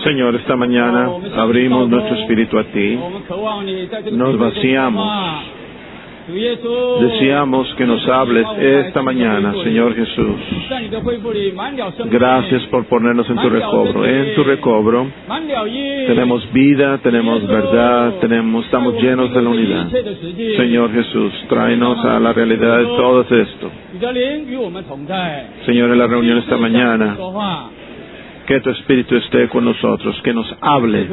Señor, esta mañana abrimos nuestro espíritu a ti, nos vaciamos, deseamos que nos hables esta mañana, Señor Jesús. Gracias por ponernos en tu recobro. En tu recobro tenemos vida, tenemos verdad, estamos llenos de la unidad. Señor Jesús, tráenos a la realidad de todo esto. Señor, en la reunión esta mañana, que tu Espíritu esté con nosotros, que nos hable.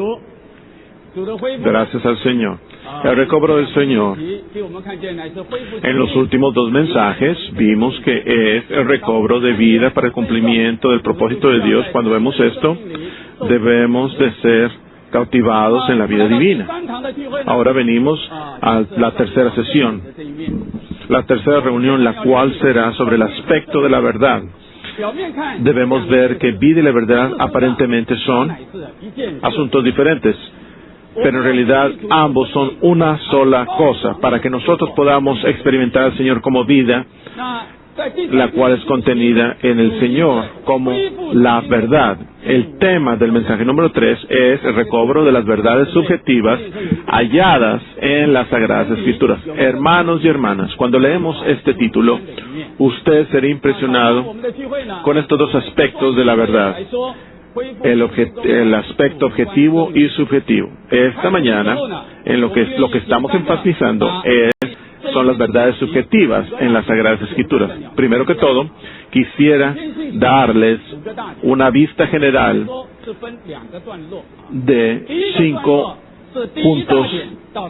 Gracias al Señor. El recobro del Señor. En los últimos dos mensajes vimos que es el recobro de vida para el cumplimiento del propósito de Dios. Cuando vemos esto, debemos de ser cautivados en la vida divina. Ahora venimos a la tercera sesión, la tercera reunión, la cual será sobre el aspecto de la verdad. Debemos ver que vida y la verdad aparentemente son asuntos diferentes, pero en realidad ambos son una sola cosa, para que nosotros podamos experimentar al Señor como vida, la cual es contenida en el Señor como la verdad. El tema del mensaje número 3 es el recobro de las verdades subjetivas halladas en las Sagradas Escrituras. Hermanos y hermanas, cuando leemos este título, usted será impresionado con estos dos aspectos de la verdad. El aspecto objetivo y subjetivo. Esta mañana, en lo que estamos enfatizando son las verdades subjetivas en las Sagradas Escrituras. Primero que todo, quisiera darles una vista general de 5 puntos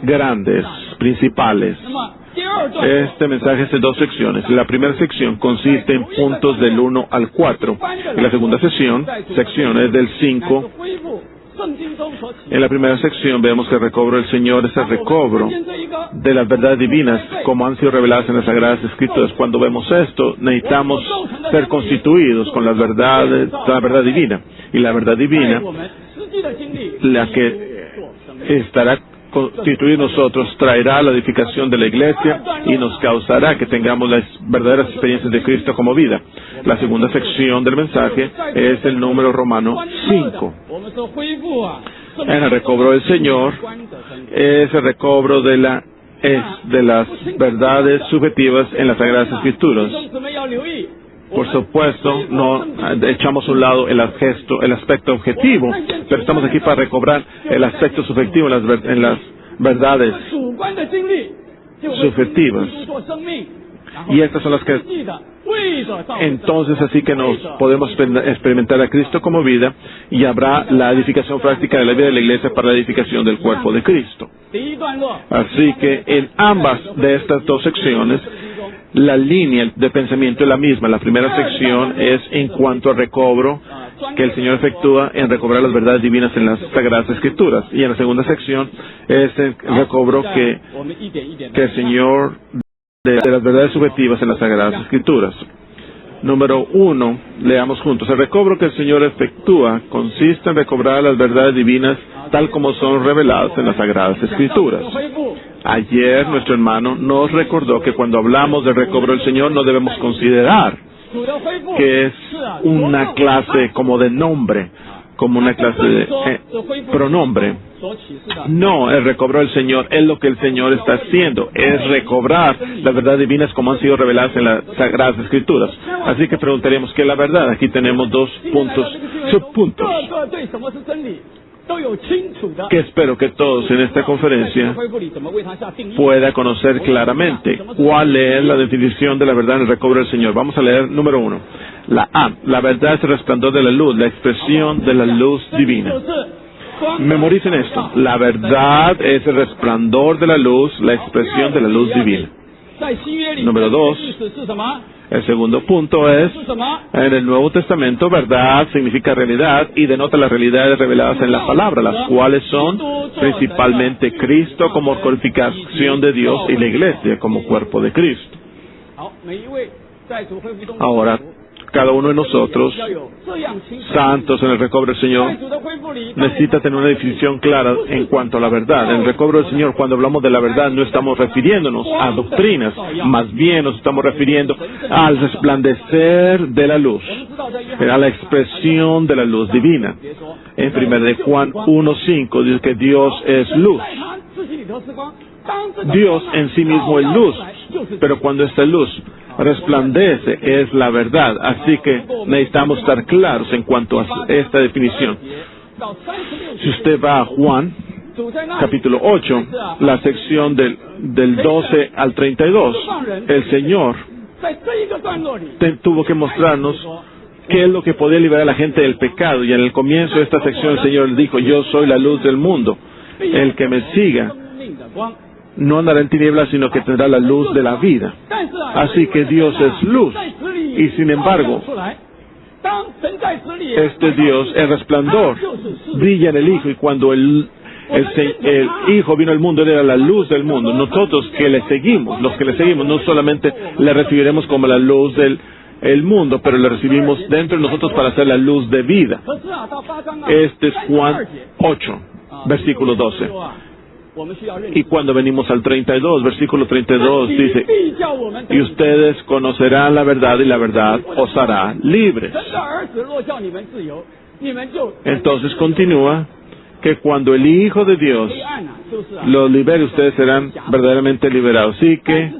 grandes, principales. Este mensaje es de 2 secciones. La primera sección consiste en puntos del 1 al 4. Y la segunda sección es del 5. En la primera sección vemos que el recobro del Señor es el recobro de las verdades divinas como han sido reveladas en las Sagradas Escrituras. Cuando vemos esto, necesitamos ser constituidos con las verdades, la verdad divina. Y la verdad divina, la que estará constituir nosotros, traerá la edificación de la iglesia y nos causará que tengamos las verdaderas experiencias de Cristo como vida. La segunda sección del mensaje es el número romano 5. En el recobro del Señor es el recobro de las verdades subjetivas en las Sagradas Escrituras. Por supuesto, no echamos a un lado el aspecto objetivo, pero estamos aquí para recobrar el aspecto subjetivo en las verdades subjetivas. Y estas son las que entonces así que nos podemos experimentar a Cristo como vida y habrá la edificación práctica de la vida de la iglesia para la edificación del cuerpo de Cristo. Así que en ambas de estas 2 secciones la línea de pensamiento es la misma. La primera sección es en cuanto al recobro que el Señor efectúa en recobrar las verdades divinas en las Sagradas Escrituras. Y en la segunda sección es el recobro que el Señor de las verdades subjetivas en las Sagradas Escrituras. Número 1, leamos juntos. El recobro que el Señor efectúa consiste en recobrar las verdades divinas tal como son reveladas en las Sagradas Escrituras. Ayer nuestro hermano nos recordó que cuando hablamos del recobro del Señor no debemos considerar que es una clase como de nombre, como una clase de pronombre. No, el recobro del Señor es lo que el Señor está haciendo, es recobrar las verdades divinas como han sido reveladas en las Sagradas Escrituras. Así que preguntaríamos, ¿qué es la verdad? Aquí tenemos 2 subpuntos, que espero que todos en esta conferencia puedan conocer claramente cuál es la definición de la verdad en el recobro del Señor. Vamos a leer número 1. La A. La verdad es el resplandor de la luz, la expresión de la luz divina. Memoricen esto. La verdad es el resplandor de la luz, la expresión de la luz divina. Número 2. El segundo punto es, en el Nuevo Testamento, verdad significa realidad y denota las realidades reveladas en la palabra, las cuales son principalmente Cristo como codificación de Dios y la iglesia como cuerpo de Cristo. Ahora, cada uno de nosotros, santos en el recobro del Señor, necesita tener una definición clara en cuanto a la verdad. En el recobro del Señor, cuando hablamos de la verdad, no estamos refiriéndonos a doctrinas, más bien nos estamos refiriendo al resplandecer de la luz, a la expresión de la luz divina. En 1 Juan 1:5 dice que Dios es luz. Dios en sí mismo es luz, pero cuando esta luz resplandece es la verdad. Así que necesitamos estar claros en cuanto a esta definición. Si usted va a Juan, capítulo 8, la sección del 12 al 32, el Señor tuvo que mostrarnos qué es lo que podía liberar a la gente del pecado. Y en el comienzo de esta sección el Señor dijo: yo soy la luz del mundo. El que me siga no andará en tinieblas, sino que tendrá la luz de la vida. Así que Dios es luz. Y sin embargo, este Dios, el resplandor, brilla en el Hijo. Y cuando el Hijo vino al mundo, Él era la luz del mundo. Nosotros que le seguimos, los que le seguimos, no solamente le recibiremos como la luz del mundo, pero le recibimos dentro de nosotros para ser la luz de vida. Este es Juan 8, versículo 12. Y cuando venimos al 32, versículo 32, dice: y ustedes conocerán la verdad, y la verdad os hará libres. Entonces continúa que cuando el Hijo de Dios los libere, ustedes serán verdaderamente liberados. Así que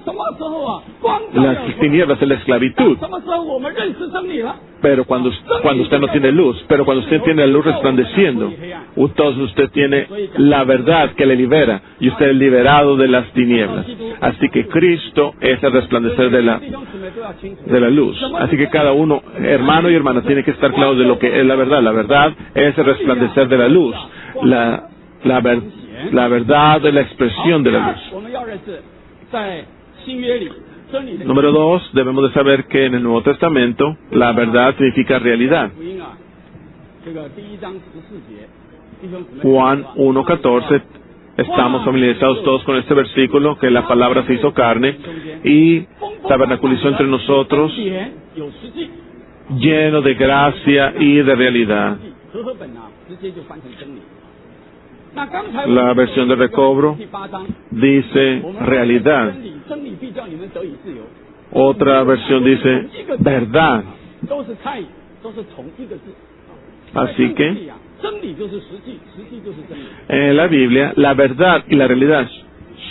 las tinieblas es la esclavitud. Pero cuando usted no tiene luz, pero cuando usted tiene la luz resplandeciendo, entonces usted tiene la verdad que le libera, y usted es liberado de las tinieblas. Así que Cristo es el resplandecer de la luz. Así que cada uno, hermano y hermana, tiene que estar claro de lo que es la verdad. La verdad es el resplandecer de la luz. La verdad es la expresión de la luz. Número 2, debemos de saber que en el Nuevo Testamento la verdad significa realidad. Juan 1:14, estamos familiarizados todos con este versículo, que la palabra se hizo carne y tabernaculizó entre nosotros, lleno de gracia y de realidad. La versión de recobro dice realidad. Otra versión dice verdad. Así que en la Biblia la verdad y la realidad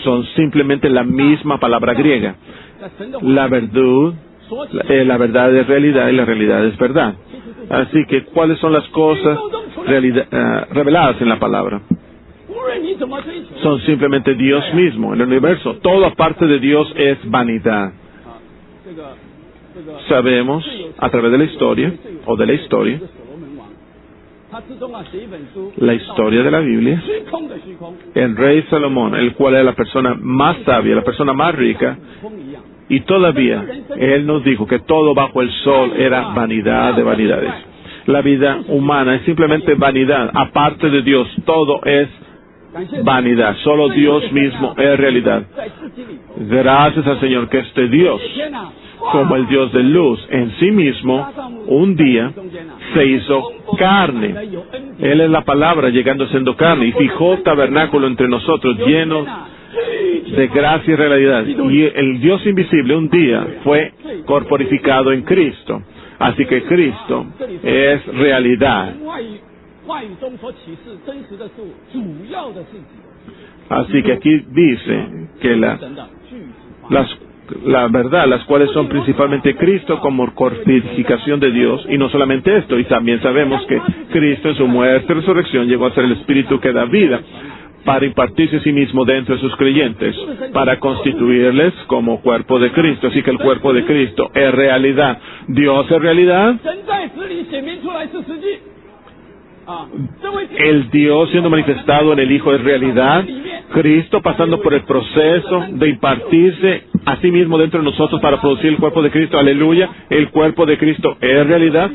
son simplemente la misma palabra griega. La verdad es realidad y la realidad es verdad. Así que, ¿cuáles son las cosas reveladas en la palabra? Son simplemente Dios mismo, el universo. Todo aparte de Dios es vanidad. Sabemos, a través de la historia, la historia de la Biblia, el rey Salomón, el cual era la persona más sabia, la persona más rica, y todavía él nos dijo que todo bajo el sol era vanidad de vanidades. La vida humana es simplemente vanidad. Aparte de Dios, todo es vanidad. Solo Dios mismo es realidad. Gracias al Señor que este Dios, como el Dios de luz, en sí mismo, un día se hizo carne. Él es la palabra llegando siendo carne y fijó tabernáculo entre nosotros, lleno de gracia y realidad. Y el Dios invisible un día fue corporificado en Cristo. Así que Cristo es realidad. Así que aquí dice que la verdad, las cuales son principalmente Cristo como corporificación de Dios, y no solamente esto, y también sabemos que Cristo en su muerte y resurrección llegó a ser el Espíritu que da vida, para impartirse a sí mismo dentro de sus creyentes, para constituirles como cuerpo de Cristo. Así que el cuerpo de Cristo es realidad. Dios es realidad. El Dios siendo manifestado en el Hijo es realidad. Cristo pasando por el proceso de impartirse a sí mismo dentro de nosotros para producir el cuerpo de Cristo. Aleluya. El cuerpo de Cristo es realidad.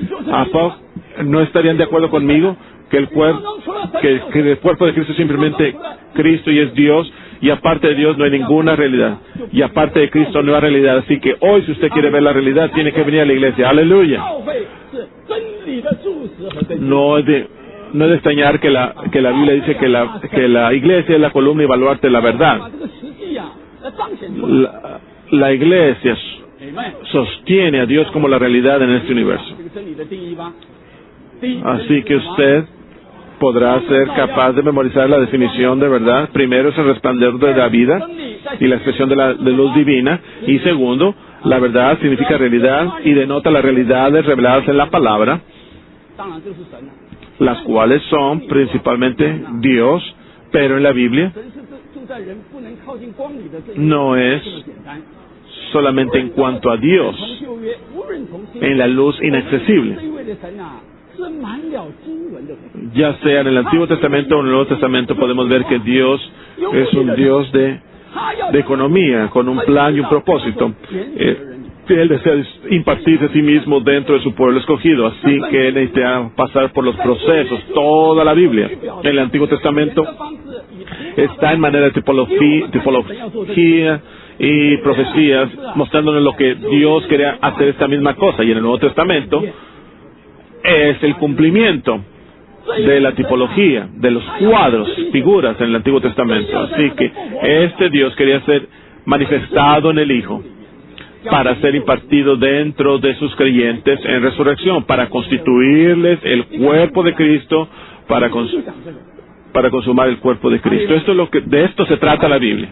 ¿No estarían de acuerdo conmigo que el cuerpo de Cristo es simplemente Cristo y es Dios? Y aparte de Dios no hay ninguna realidad. Y aparte de Cristo no hay realidad. Así que hoy, si usted quiere ver la realidad, tiene que venir a la iglesia. ¡Aleluya! No es de extrañar que la Biblia dice que la iglesia es la columna y baluarte de la verdad. La iglesia sostiene a Dios como la realidad en este universo. Así que usted podrá ser capaz de memorizar la definición de verdad. Primero es el resplandor de la vida y la expresión de la luz divina. Y segundo, la verdad significa realidad y denota las realidades reveladas en la palabra, las cuales son principalmente Dios, pero en la Biblia no es solamente en cuanto a Dios, en la luz inaccesible. Ya sea en el Antiguo Testamento o en el Nuevo Testamento podemos ver que Dios es un Dios de economía, con un plan y un propósito. Él desea impartirse a sí mismo dentro de su pueblo escogido, así que él necesita pasar por los procesos. Toda la Biblia, en el Antiguo Testamento, está en manera de tipología y profecías, mostrándonos lo que Dios quería hacer esta misma cosa. Y en el Nuevo Testamento es el cumplimiento de la tipología, de los cuadros, figuras en el Antiguo Testamento. Así que este Dios quería ser manifestado en el Hijo, para ser impartido dentro de sus creyentes en resurrección, para constituirles el cuerpo de Cristo, para consumar el cuerpo de Cristo. De esto se trata la Biblia.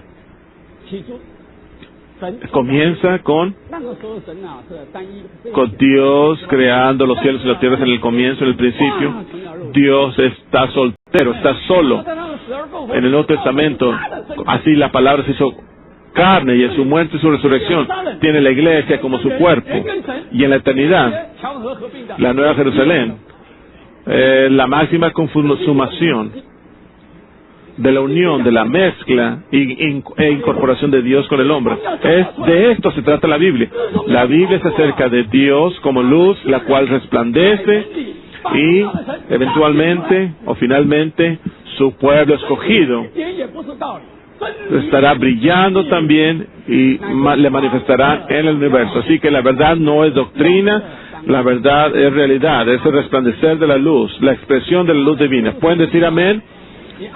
Comienza con Dios creando los cielos y las tierras en el comienzo, en el principio. Dios está soltero, está solo. En el Nuevo Testamento, así la palabra se hizo carne, y en su muerte y su resurrección tiene la iglesia como su cuerpo. Y en la eternidad, la Nueva Jerusalén, la máxima consumación de la unión, de la mezcla e incorporación de Dios con el hombre. De esto se trata la Biblia. La Biblia es acerca de Dios como luz, la cual resplandece, y eventualmente o finalmente su pueblo escogido estará brillando también y le manifestará en el universo. Así que la verdad no es doctrina, la verdad es realidad, es el resplandecer de la luz, la expresión de la luz divina. ¿Pueden decir amén?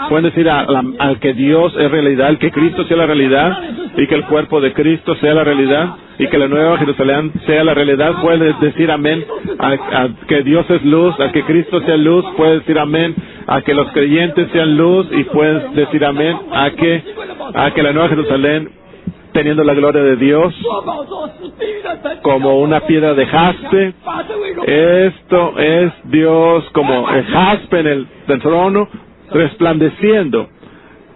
Pueden decir al que Dios es realidad, al que Cristo sea la realidad, y que el cuerpo de Cristo sea la realidad, y que la Nueva Jerusalén sea la realidad. Pueden decir amén a que Dios es luz, a que Cristo sea luz. Pueden decir amén a que los creyentes sean luz, y pueden decir amén a que la Nueva Jerusalén, teniendo la gloria de Dios como una piedra de jaspe. Esto es Dios como el jaspe en el trono, resplandeciendo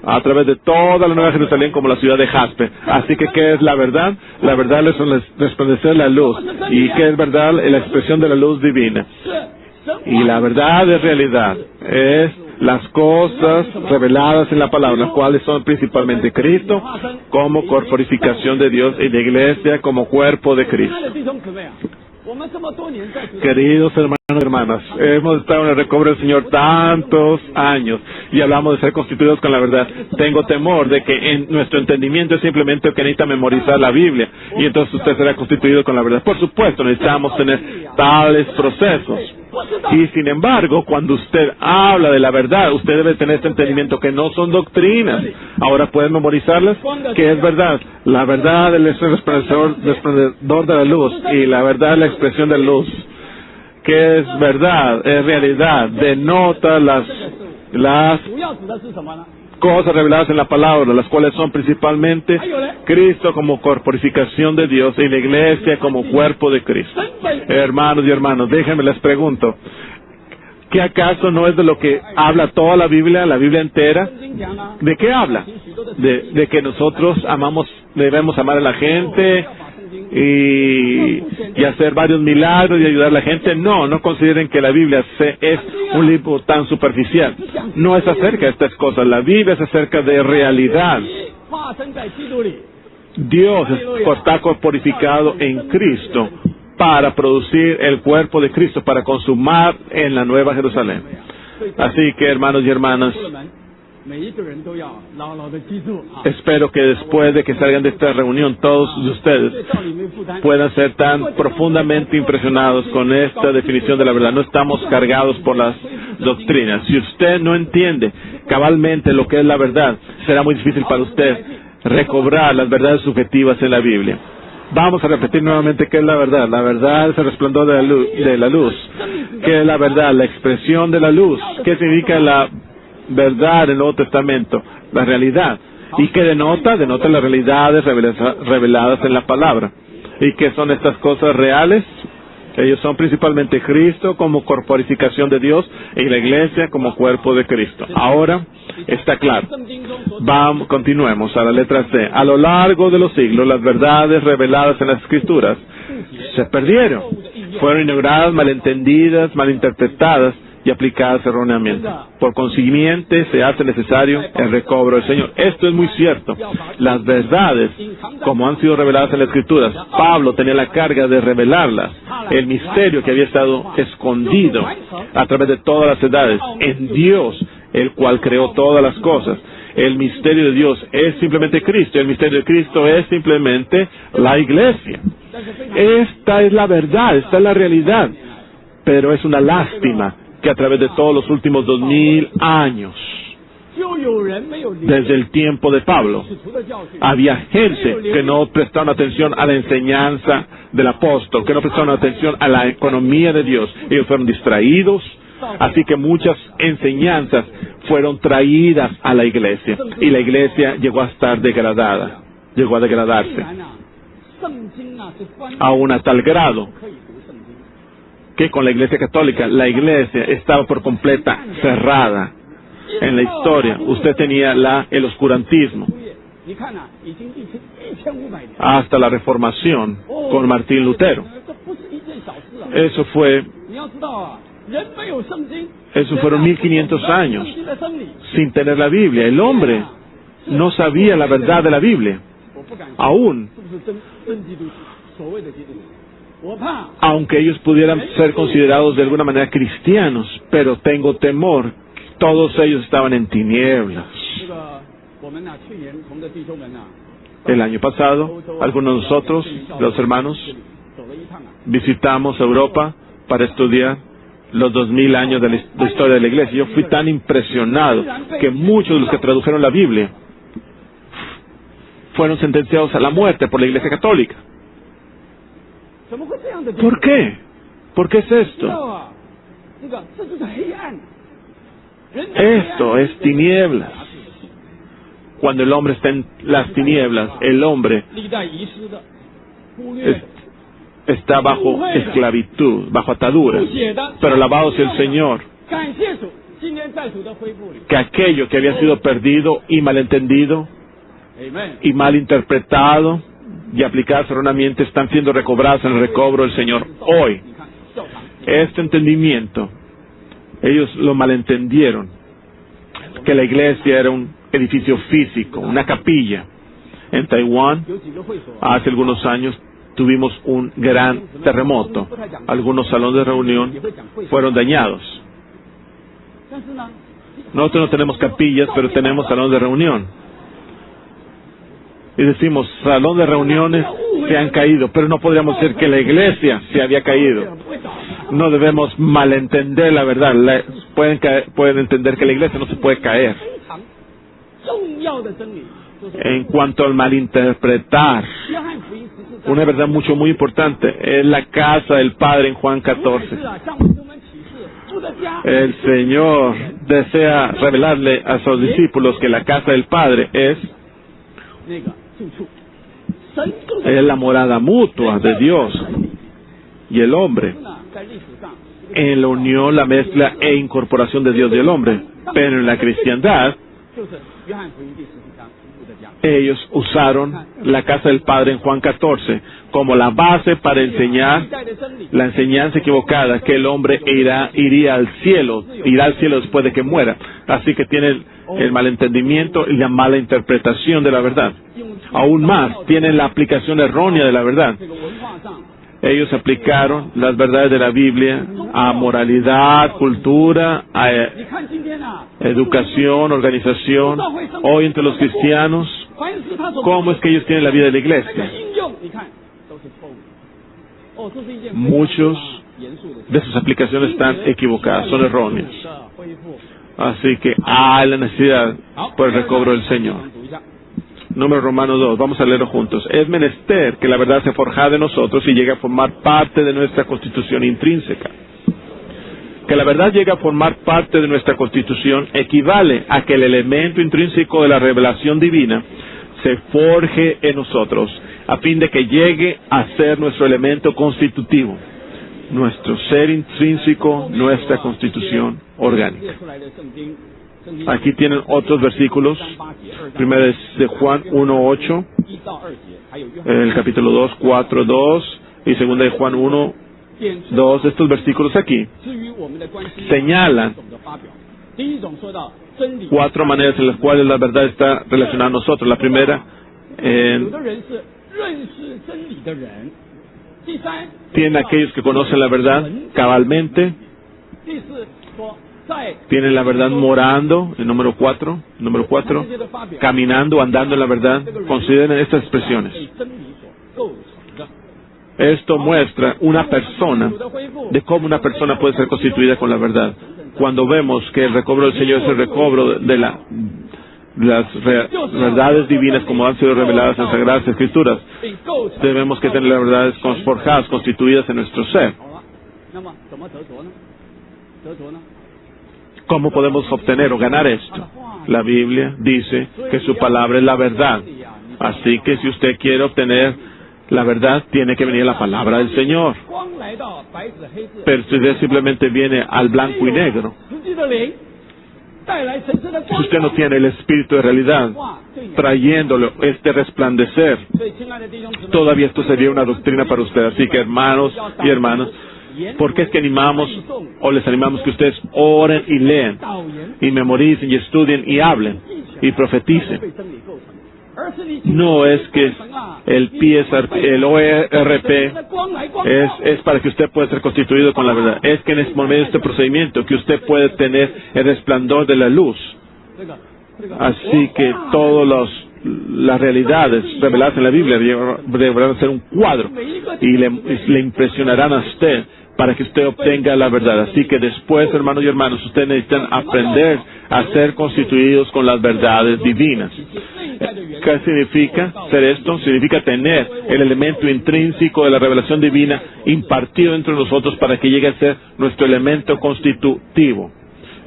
a través de toda la Nueva Jerusalén como la ciudad de jaspe. Así que, ¿qué es la verdad? La verdad es resplandecer la luz. ¿Y qué es verdad? La expresión de la luz divina. Y la verdad es realidad. Es las cosas reveladas en la palabra, las cuales son principalmente Cristo como corporificación de Dios y la iglesia como cuerpo de Cristo. Queridos hermanos y hermanas, hemos estado en el recobro del Señor tantos años y hablamos de ser constituidos con la verdad. Tengo temor de que en nuestro entendimiento es simplemente que necesita memorizar la Biblia y entonces usted será constituido con la verdad. Por supuesto, necesitamos tener tales procesos. Y sin embargo, cuando usted habla de la verdad, usted debe tener este entendimiento que no son doctrinas. Ahora, ¿pueden memorizarlas? ¿Qué es verdad? La verdad es el resplandor de la luz, y la verdad es la expresión de luz. ¿Qué es verdad? Es realidad. Denota las cosas reveladas en la palabra, las cuales son principalmente Cristo como corporificación de Dios y la iglesia como cuerpo de Cristo. Hermanos y hermanas, déjenme les pregunto, ¿qué acaso no es de lo que habla toda la Biblia entera? ¿De qué habla? De que nosotros debemos amar a la gente y hacer varios milagros y ayudar a la gente. No consideren que la Biblia es un libro tan superficial. No es acerca de estas cosas. La Biblia es acerca de realidad. Dios está corporificado en Cristo para producir el cuerpo de Cristo, para consumar en la Nueva Jerusalén. Así que, hermanos y hermanas, Espero que después de que salgan de esta reunión, todos de ustedes puedan ser tan profundamente impresionados con esta definición de la verdad. No estamos cargados por las doctrinas. Si usted no entiende cabalmente lo que es la verdad, será muy difícil para usted recobrar las verdades subjetivas en la Biblia. Vamos a repetir nuevamente qué es la verdad. La verdad es el resplandor de la luz. ¿Qué es la verdad? La expresión de la luz. ¿Qué significa la verdad en el Nuevo Testamento? La realidad. ¿Y qué denota? Denota las realidades reveladas en la palabra. ¿Y qué son estas cosas reales? Ellos son principalmente Cristo como corporificación de Dios y la Iglesia como cuerpo de Cristo. Ahora está claro. Continuemos a la letra C. A lo largo de los siglos, las verdades reveladas en las Escrituras se perdieron. Fueron ignoradas, malentendidas, malinterpretadas y aplicadas erróneamente. Por consiguiente, se hace necesario el recobro del Señor. Esto es muy cierto. Las verdades, como han sido reveladas en las Escrituras, Pablo tenía la carga de revelarlas. El misterio que había estado escondido a través de todas las edades en Dios, el cual creó todas las cosas. El misterio de Dios es simplemente Cristo. El misterio de Cristo es simplemente la Iglesia. Esta es la verdad, esta es la realidad. Pero es una lástima que a través de todos los últimos 2000 años, desde el tiempo de Pablo, había gente que no prestaron atención a la enseñanza del apóstol, que no prestaron atención a la economía de Dios. Ellos fueron distraídos, así que muchas enseñanzas fueron traídas a la Iglesia, y la Iglesia llegó a estar degradada, llegó a degradarse, aún a tal grado que con la Iglesia Católica, la Iglesia estaba por completa cerrada en la historia. Usted tenía el oscurantismo hasta la Reformación con Martín Lutero. Eso fueron 1500 años sin tener la Biblia. El hombre no sabía la verdad de la Biblia. Aún, aunque ellos pudieran ser considerados de alguna manera cristianos, pero tengo temor, todos ellos estaban en tinieblas. El año pasado, algunos de nosotros, los hermanos, visitamos Europa para estudiar los 2000 años de la historia de la Iglesia. Yo fui tan impresionado que muchos de los que tradujeron la Biblia fueron sentenciados a la muerte por la Iglesia Católica. ¿Por qué? ¿Por qué es esto? Esto es tinieblas. Cuando el hombre está en las tinieblas, el hombre está bajo esclavitud, bajo ataduras. Pero alabado sea el Señor, que aquello que había sido perdido y malentendido y malinterpretado y aplicadas erróneamente están siendo recobradas en el recobro del Señor hoy. Este entendimiento, ellos lo malentendieron, que la iglesia era un edificio físico, una capilla. En Taiwán, hace algunos años, tuvimos un gran terremoto. Algunos salones de reunión fueron dañados. Nosotros no tenemos capillas, pero tenemos salones de reunión. Y decimos, salón de reuniones se han caído, pero no podríamos decir que la iglesia se había caído. No debemos malentender la verdad. Pueden entender que la iglesia no se puede caer. En cuanto al malinterpretar, una verdad muy importante es la casa del Padre en Juan 14. El Señor desea revelarle a sus discípulos que la casa del Padre es la morada mutua de Dios y el hombre, en la unión, la mezcla e incorporación de Dios y el hombre. Pero en la cristiandad, ellos usaron la casa del Padre en Juan 14 como la base para enseñar la enseñanza equivocada, que el hombre irá al cielo después de que muera. Así que tienen el malentendimiento y la mala interpretación de la verdad. Aún más, tienen la aplicación errónea de la verdad. Ellos aplicaron las verdades de la Biblia a moralidad, cultura, a educación, organización. Hoy entre los cristianos, ¿cómo es que ellos tienen la vida de la iglesia? Muchos de sus aplicaciones están equivocadas, son erróneas. Así que hay la necesidad por el recobro del Señor. Número Romanos 2, vamos a leerlo juntos. Es menester que la verdad se forjada en nosotros y llegue a formar parte de nuestra constitución intrínseca. Que la verdad llegue a formar parte de nuestra constitución equivale a que el elemento intrínseco de la revelación divina se forje en nosotros, a fin de que llegue a ser nuestro elemento constitutivo, nuestro ser intrínseco, nuestra constitución orgánica. Aquí tienen otros versículos. Primero es de Juan 1:8, el capítulo 2, 4:2 y segunda de Juan 1:2. Estos versículos aquí señalan 4 maneras en las cuales la verdad está relacionada a nosotros. La primera, tienen aquellos que conocen la verdad cabalmente, tienen la verdad morando, el número 4, caminando, andando en la verdad. Consideren estas expresiones. Esto muestra una persona, de cómo una persona puede ser constituida con la verdad. Cuando vemos que el recobro del Señor es el recobro de las verdades divinas como han sido reveladas en Sagradas Escrituras, debemos que tener las verdades forjadas, constituidas en nuestro ser. ¿Cómo podemos obtener o ganar esto? La Biblia dice que su palabra es la verdad. Así que si usted quiere obtener la verdad, tiene que venir la palabra del Señor. Pero si usted simplemente viene al blanco y negro, si usted no tiene el espíritu de realidad, trayéndolo este resplandecer, todavía esto sería una doctrina para usted. Así que hermanos y hermanas, ¿por qué es que animamos o les animamos que ustedes oren y lean y memoricen y estudien y hablen y profeticen? No es que el ORP es para que usted pueda ser constituido con la verdad. Es que en por medio de este procedimiento que usted puede tener el resplandor de la luz. Así que todas las realidades reveladas en la Biblia deberán ser un cuadro y le impresionarán a usted para que usted obtenga la verdad. Así que después, hermanos y hermanas, ustedes necesitan aprender a ser constituidos con las verdades divinas. ¿Qué significa ser esto? Significa tener el elemento intrínseco de la revelación divina impartido entre nosotros para que llegue a ser nuestro elemento constitutivo,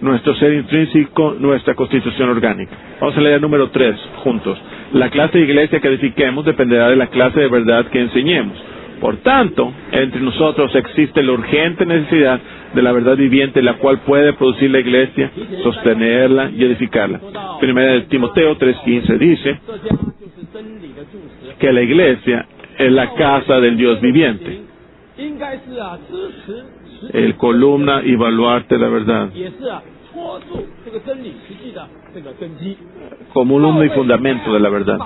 nuestro ser intrínseco, nuestra constitución orgánica. Vamos a leer el número 3 juntos. La clase de iglesia que edifiquemos dependerá de la clase de verdad que enseñemos. Por tanto, entre nosotros existe la urgente necesidad de la verdad viviente, la cual puede producir la iglesia, sostenerla y edificarla. Primera de Timoteo 3:15 dice que la iglesia es la casa del Dios viviente, el columna y baluarte de la verdad, como columna y fundamento de la verdad.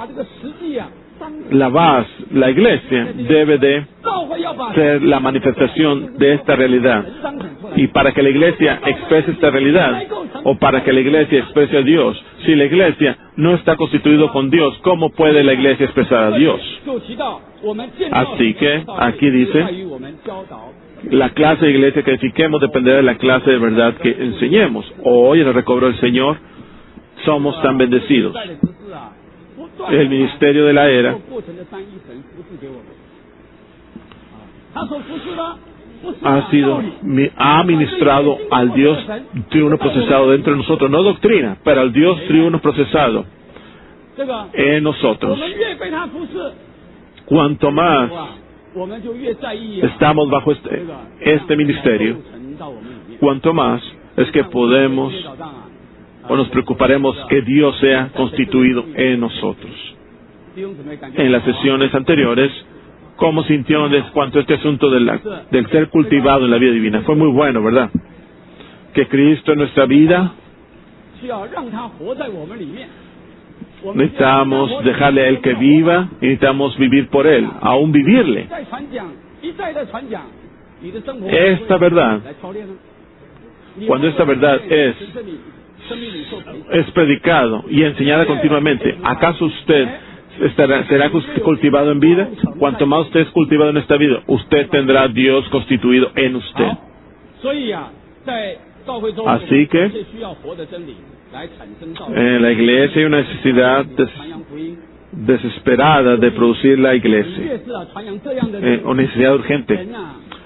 La iglesia debe de ser la manifestación de esta realidad. Y para que la iglesia exprese esta realidad, o para que la iglesia exprese a Dios, si la iglesia no está constituida con Dios, ¿cómo puede la iglesia expresar a Dios? Así que aquí dice, la clase de iglesia que edifiquemos dependerá de la clase de verdad que enseñemos. Hoy en el recobro del Señor somos tan bendecidos. El ministerio de la era ha ministrado al Dios triuno procesado dentro de nosotros, no doctrina, pero al Dios triuno procesado en nosotros. Cuanto más estamos bajo este ministerio, cuanto más es que podemos o nos preocuparemos que Dios sea constituido en nosotros. En las sesiones anteriores, ¿cómo sintieron en cuanto a este asunto del ser cultivado en la vida divina? Fue muy bueno, ¿verdad? Que Cristo en nuestra vida, necesitamos dejarle a Él que viva y necesitamos vivir por Él, aún vivirle. esta verdad, cuando esta verdad es predicado y enseñada continuamente, ¿acaso usted será cultivado en vida? Cuanto más usted es cultivado en esta vida, usted tendrá a Dios constituido en usted. Así que en la iglesia hay una necesidad desesperada de producir la iglesia, una necesidad urgente.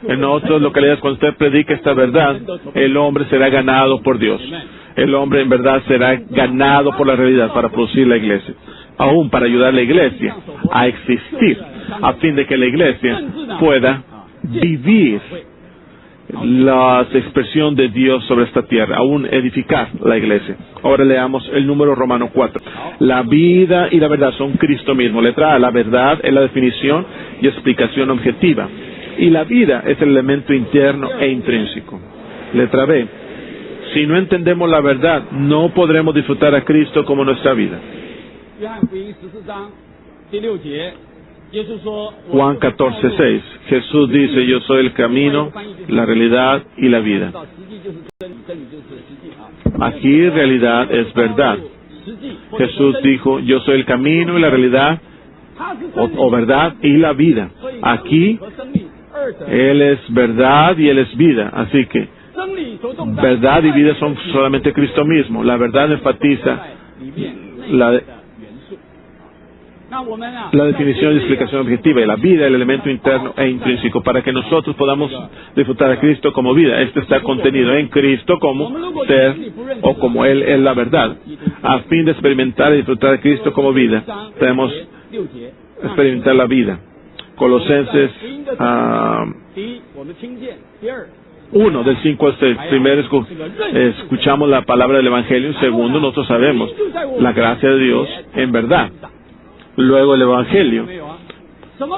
En otras localidades, cuando usted predica esta verdad, el hombre será ganado por Dios. El hombre en verdad será ganado por la realidad para producir la iglesia, aún para ayudar a la iglesia a existir, a fin de que la iglesia pueda vivir la expresión de Dios sobre esta tierra, aún edificar la iglesia. Ahora leamos el número Romano 4. La vida y la verdad son Cristo mismo. Letra A, la verdad es la definición y explicación objetiva, y la vida es el elemento interno e intrínseco. Letra B, si no entendemos la verdad, no podremos disfrutar a Cristo como nuestra vida. Juan 14:6. Jesús dice, yo soy el camino, la realidad y la vida. Aquí realidad es verdad. Jesús dijo, yo soy el camino y la realidad, o verdad y la vida. Aquí Él es verdad y Él es vida. Así que verdad y vida son solamente Cristo mismo. La verdad enfatiza la definición y explicación objetiva, y la vida, el elemento interno e intrínseco, para que nosotros podamos disfrutar a Cristo como vida. Este está contenido en Cristo como ser, o como Él es la verdad. A fin de experimentar y disfrutar de Cristo como vida, debemos experimentar la vida. Colosenses 1, del 5 al 6. Primero escuchamos la palabra del Evangelio. Segundo, nosotros sabemos la gracia de Dios en verdad. Luego el Evangelio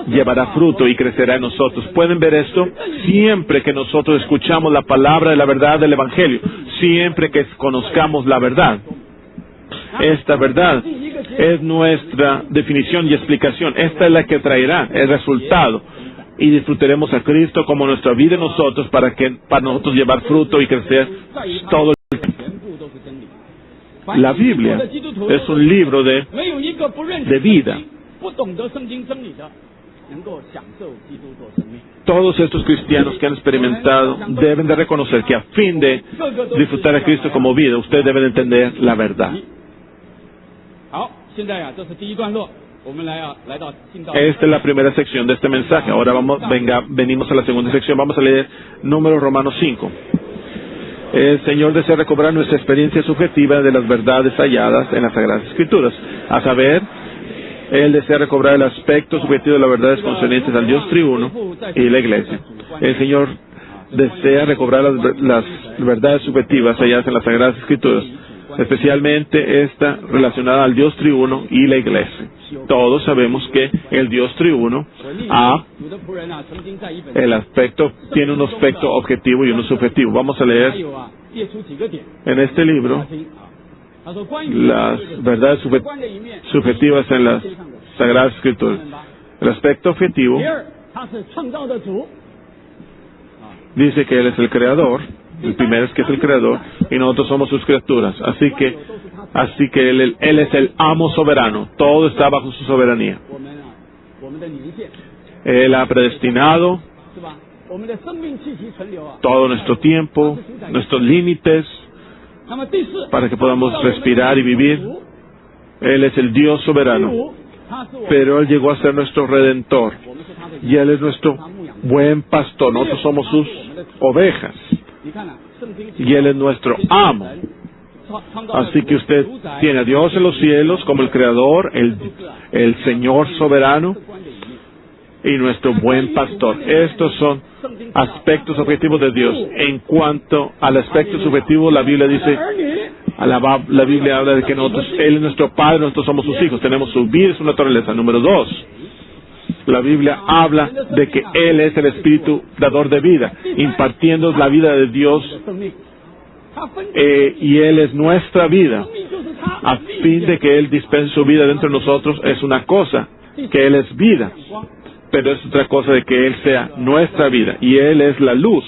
llevará fruto y crecerá en nosotros. ¿Pueden ver esto? Siempre que nosotros escuchamos la palabra de la verdad del Evangelio, siempre que conozcamos la verdad, esta verdad es nuestra definición y explicación. Esta es la que traerá el resultado, y disfrutaremos a Cristo como nuestra vida en nosotros, para nosotros llevar fruto y crecer todo el tiempo. La Biblia es un libro de vida. Todos estos cristianos que han experimentado deben de reconocer que a fin de disfrutar a Cristo como vida, ustedes deben entender la verdad. Esta es la primera sección de este mensaje. Ahora venimos a la segunda sección. Vamos a leer Números Romanos 5. El Señor desea recobrar nuestra experiencia subjetiva de las verdades halladas en las Sagradas Escrituras. A saber, Él desea recobrar el aspecto subjetivo de las verdades concernientes al Dios triuno y la Iglesia. El Señor desea recobrar las verdades subjetivas halladas en las Sagradas Escrituras, especialmente esta relacionada al Dios triuno y la Iglesia. Todos sabemos que el Dios triuno tiene un aspecto objetivo y uno subjetivo. Vamos a leer en este libro las verdades subjetivas en las Sagradas Escrituras. El aspecto objetivo dice que Él es el Creador. El primero es que es el Creador y nosotros somos sus criaturas. Así que Él es el amo soberano. Todo está bajo su soberanía. Él ha predestinado todo nuestro tiempo, nuestros límites, para que podamos respirar y vivir. Él es el Dios soberano, pero Él llegó a ser nuestro Redentor, y Él es nuestro buen pastor. Nosotros somos sus ovejas, y Él es nuestro amo. Así que usted tiene a Dios en los cielos como el Creador, el Señor soberano y nuestro buen pastor. Estos son aspectos objetivos de Dios. En cuanto al aspecto subjetivo, la Biblia dice, la Biblia habla de que Él es nuestro Padre, nosotros somos sus hijos, tenemos su vida y su naturaleza. Número 2, la Biblia habla de que Él es el Espíritu dador de vida, impartiendo la vida de Dios, y Él es nuestra vida. A fin de que Él dispense su vida dentro de nosotros, es una cosa, que Él es vida. pero es otra cosa de que Él sea nuestra vida, y Él es la luz.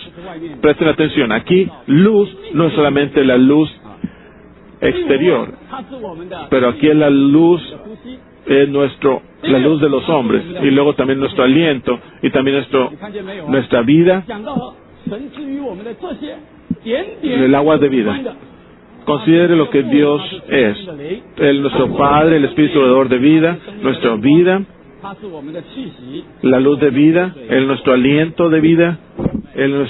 Presten atención, aquí luz no es solamente la luz exterior, pero aquí es la luz, es la luz de los hombres, y luego también nuestro aliento, y también nuestra vida, el agua de vida. Considere lo que Dios es. Él, nuestro Padre, el Espíritu Dador de vida, nuestra vida, la luz de vida, Él nuestro aliento de vida, Él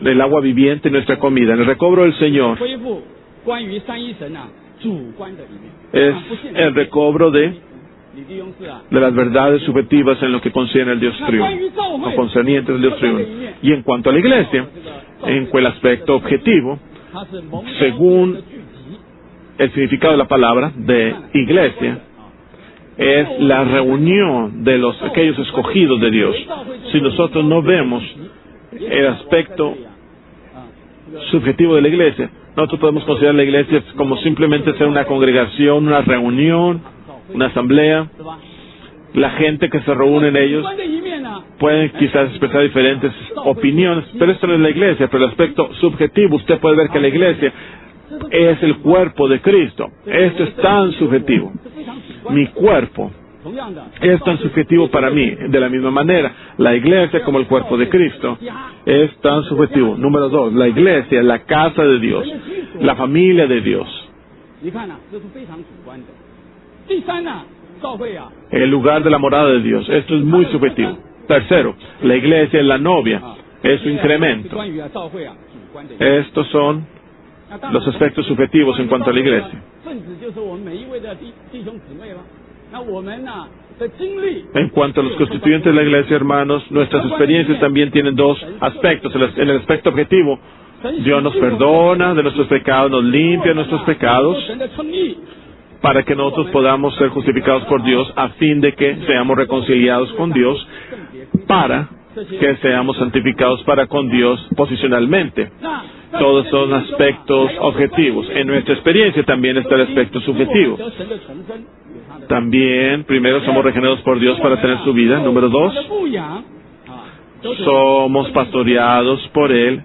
el agua viviente y nuestra comida. En el recobro del Señor es el recobro de las verdades subjetivas en lo que concierne al Dios triuno, o concernientes al Dios triuno. Y en cuanto a la iglesia, en el aspecto objetivo, según el significado de la palabra de iglesia, es la reunión de aquellos escogidos de Dios. Si nosotros no vemos el aspecto subjetivo de la iglesia, nosotros podemos considerar la iglesia como simplemente ser una congregación, una reunión, una asamblea. La gente que se reúne en ellos pueden quizás expresar diferentes opiniones, pero esto no es la iglesia. Pero el aspecto subjetivo, usted puede ver que la iglesia es el cuerpo de Cristo. Esto es tan subjetivo. Mi cuerpo es tan subjetivo para mí. De la misma manera, la iglesia como el cuerpo de Cristo es tan subjetivo. Número 2, la iglesia es la casa de Dios, la familia de Dios, el lugar de la morada de Dios. Esto es muy subjetivo. Tercero, la iglesia es la novia, es su incremento. Estos son los aspectos subjetivos en cuanto a la iglesia. En cuanto a los constituyentes de la iglesia, hermanos, nuestras experiencias también tienen dos aspectos. En el aspecto objetivo, Dios nos perdona de nuestros pecados, nos limpia de nuestros pecados, para que nosotros podamos ser justificados por Dios, a fin de que seamos reconciliados con Dios, para que seamos santificados para con Dios posicionalmente. Todos son aspectos objetivos. En nuestra experiencia también está el aspecto subjetivo. También, primero, somos regenerados por Dios para tener su vida. Número 2, somos pastoreados por Él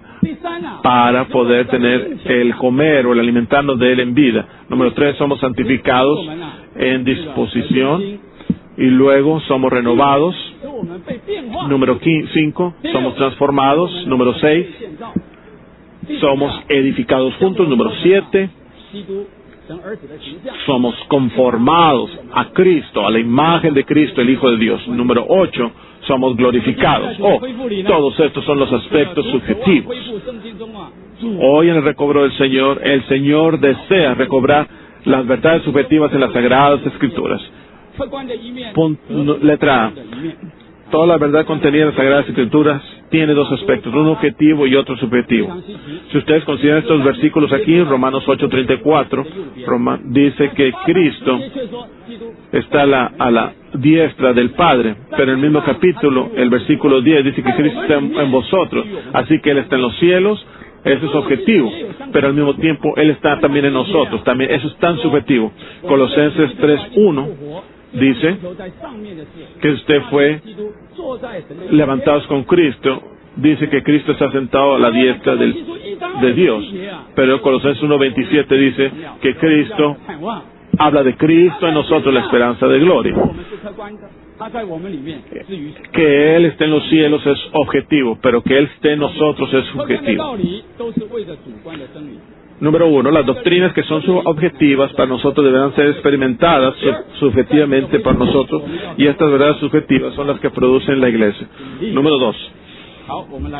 para poder tener el comer o el alimentarnos de Él en vida. Número 3, somos santificados en disposición y luego somos renovados. Número 5, somos transformados. Número 6, somos edificados juntos. Número 7, somos conformados a Cristo, a la imagen de Cristo, el Hijo de Dios. Número 8, somos glorificados. Todos estos son los aspectos subjetivos. Hoy en el recobro del Señor, el Señor desea recobrar las verdades subjetivas en las Sagradas Escrituras. Letra A. Toda la verdad contenida en las Sagradas Escrituras tiene dos aspectos, uno objetivo y otro subjetivo. Si ustedes consideran estos versículos aquí, Romanos 8:34, dice que Cristo está a la diestra del Padre, pero en el mismo capítulo, el versículo 10, dice que Cristo está en vosotros, así que Él está en los cielos. Eso es objetivo, pero al mismo tiempo Él está también en nosotros. También eso es tan subjetivo. Colosenses 3:1 dice que usted fue levantados con Cristo. Dice que Cristo está sentado a la diestra de Dios. Pero Colosenses 1:27 dice que Cristo habla de Cristo en nosotros, la esperanza de gloria. Que Él esté en los cielos es objetivo, pero que Él esté en nosotros es subjetivo. Número 1, las doctrinas que son objetivas para nosotros deberán ser experimentadas subjetivamente por nosotros, y estas verdades subjetivas son las que producen la iglesia. Número 2,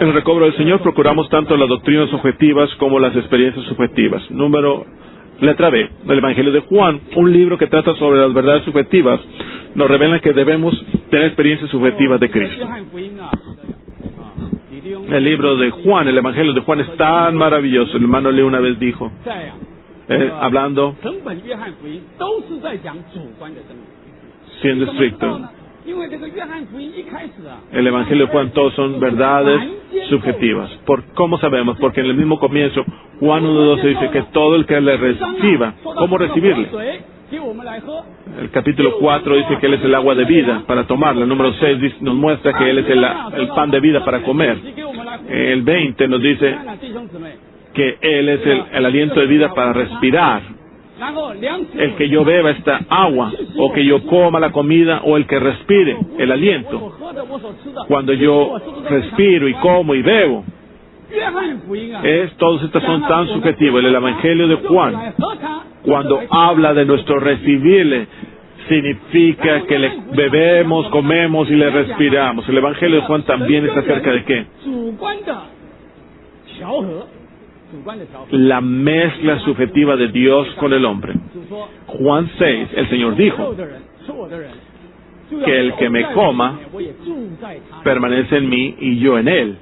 en el recobro del Señor procuramos tanto las doctrinas objetivas como las experiencias subjetivas. Letra B, el Evangelio de Juan, un libro que trata sobre las verdades subjetivas, nos revela que debemos tener experiencias subjetivas de Cristo. El libro de Juan, el Evangelio de Juan es tan maravilloso. El hermano Lee una vez dijo, hablando, siendo estricto, el Evangelio de Juan, todos son verdades subjetivas. ¿Cómo sabemos? Porque en el mismo comienzo, Juan 1:12 dice que todo el que le reciba, ¿cómo recibirle? El capítulo 4 dice que Él es el agua de vida para tomarla. El número 6 nos muestra que Él es el pan de vida para comer. El 20 nos dice que Él es el aliento de vida para respirar. El que yo beba esta agua, o que yo coma la comida, o el que respire el aliento. Cuando yo respiro y como y bebo, todos estos son tan subjetivos. El Evangelio de Juan, cuando habla de nuestro recibirle, significa que le bebemos, comemos y le respiramos. El Evangelio de Juan también está acerca de ¿qué? La mezcla subjetiva de Dios con el hombre. Juan 6, el Señor dijo que el que me coma permanece en mí y yo en él.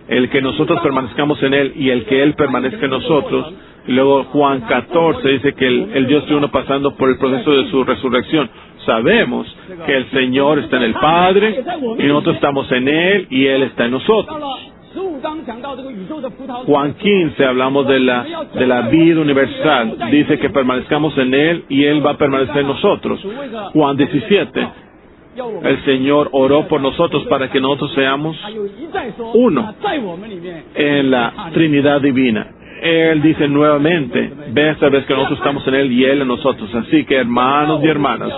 El que nosotros permanezcamos en él y el que él permanezca en nosotros. Y luego Juan 14 dice que el Dios triuno pasando por el proceso de su resurrección. Sabemos que el Señor está en el Padre y nosotros estamos en Él y Él está en nosotros. Juan 15 hablamos de la vida universal. Dice que permanezcamos en Él y Él va a permanecer en nosotros. Juan 17. El Señor oró por nosotros para que nosotros seamos uno en la Trinidad Divina. Él dice nuevamente, ve esta vez que nosotros estamos en Él y Él en nosotros. Así que, hermanos y hermanas,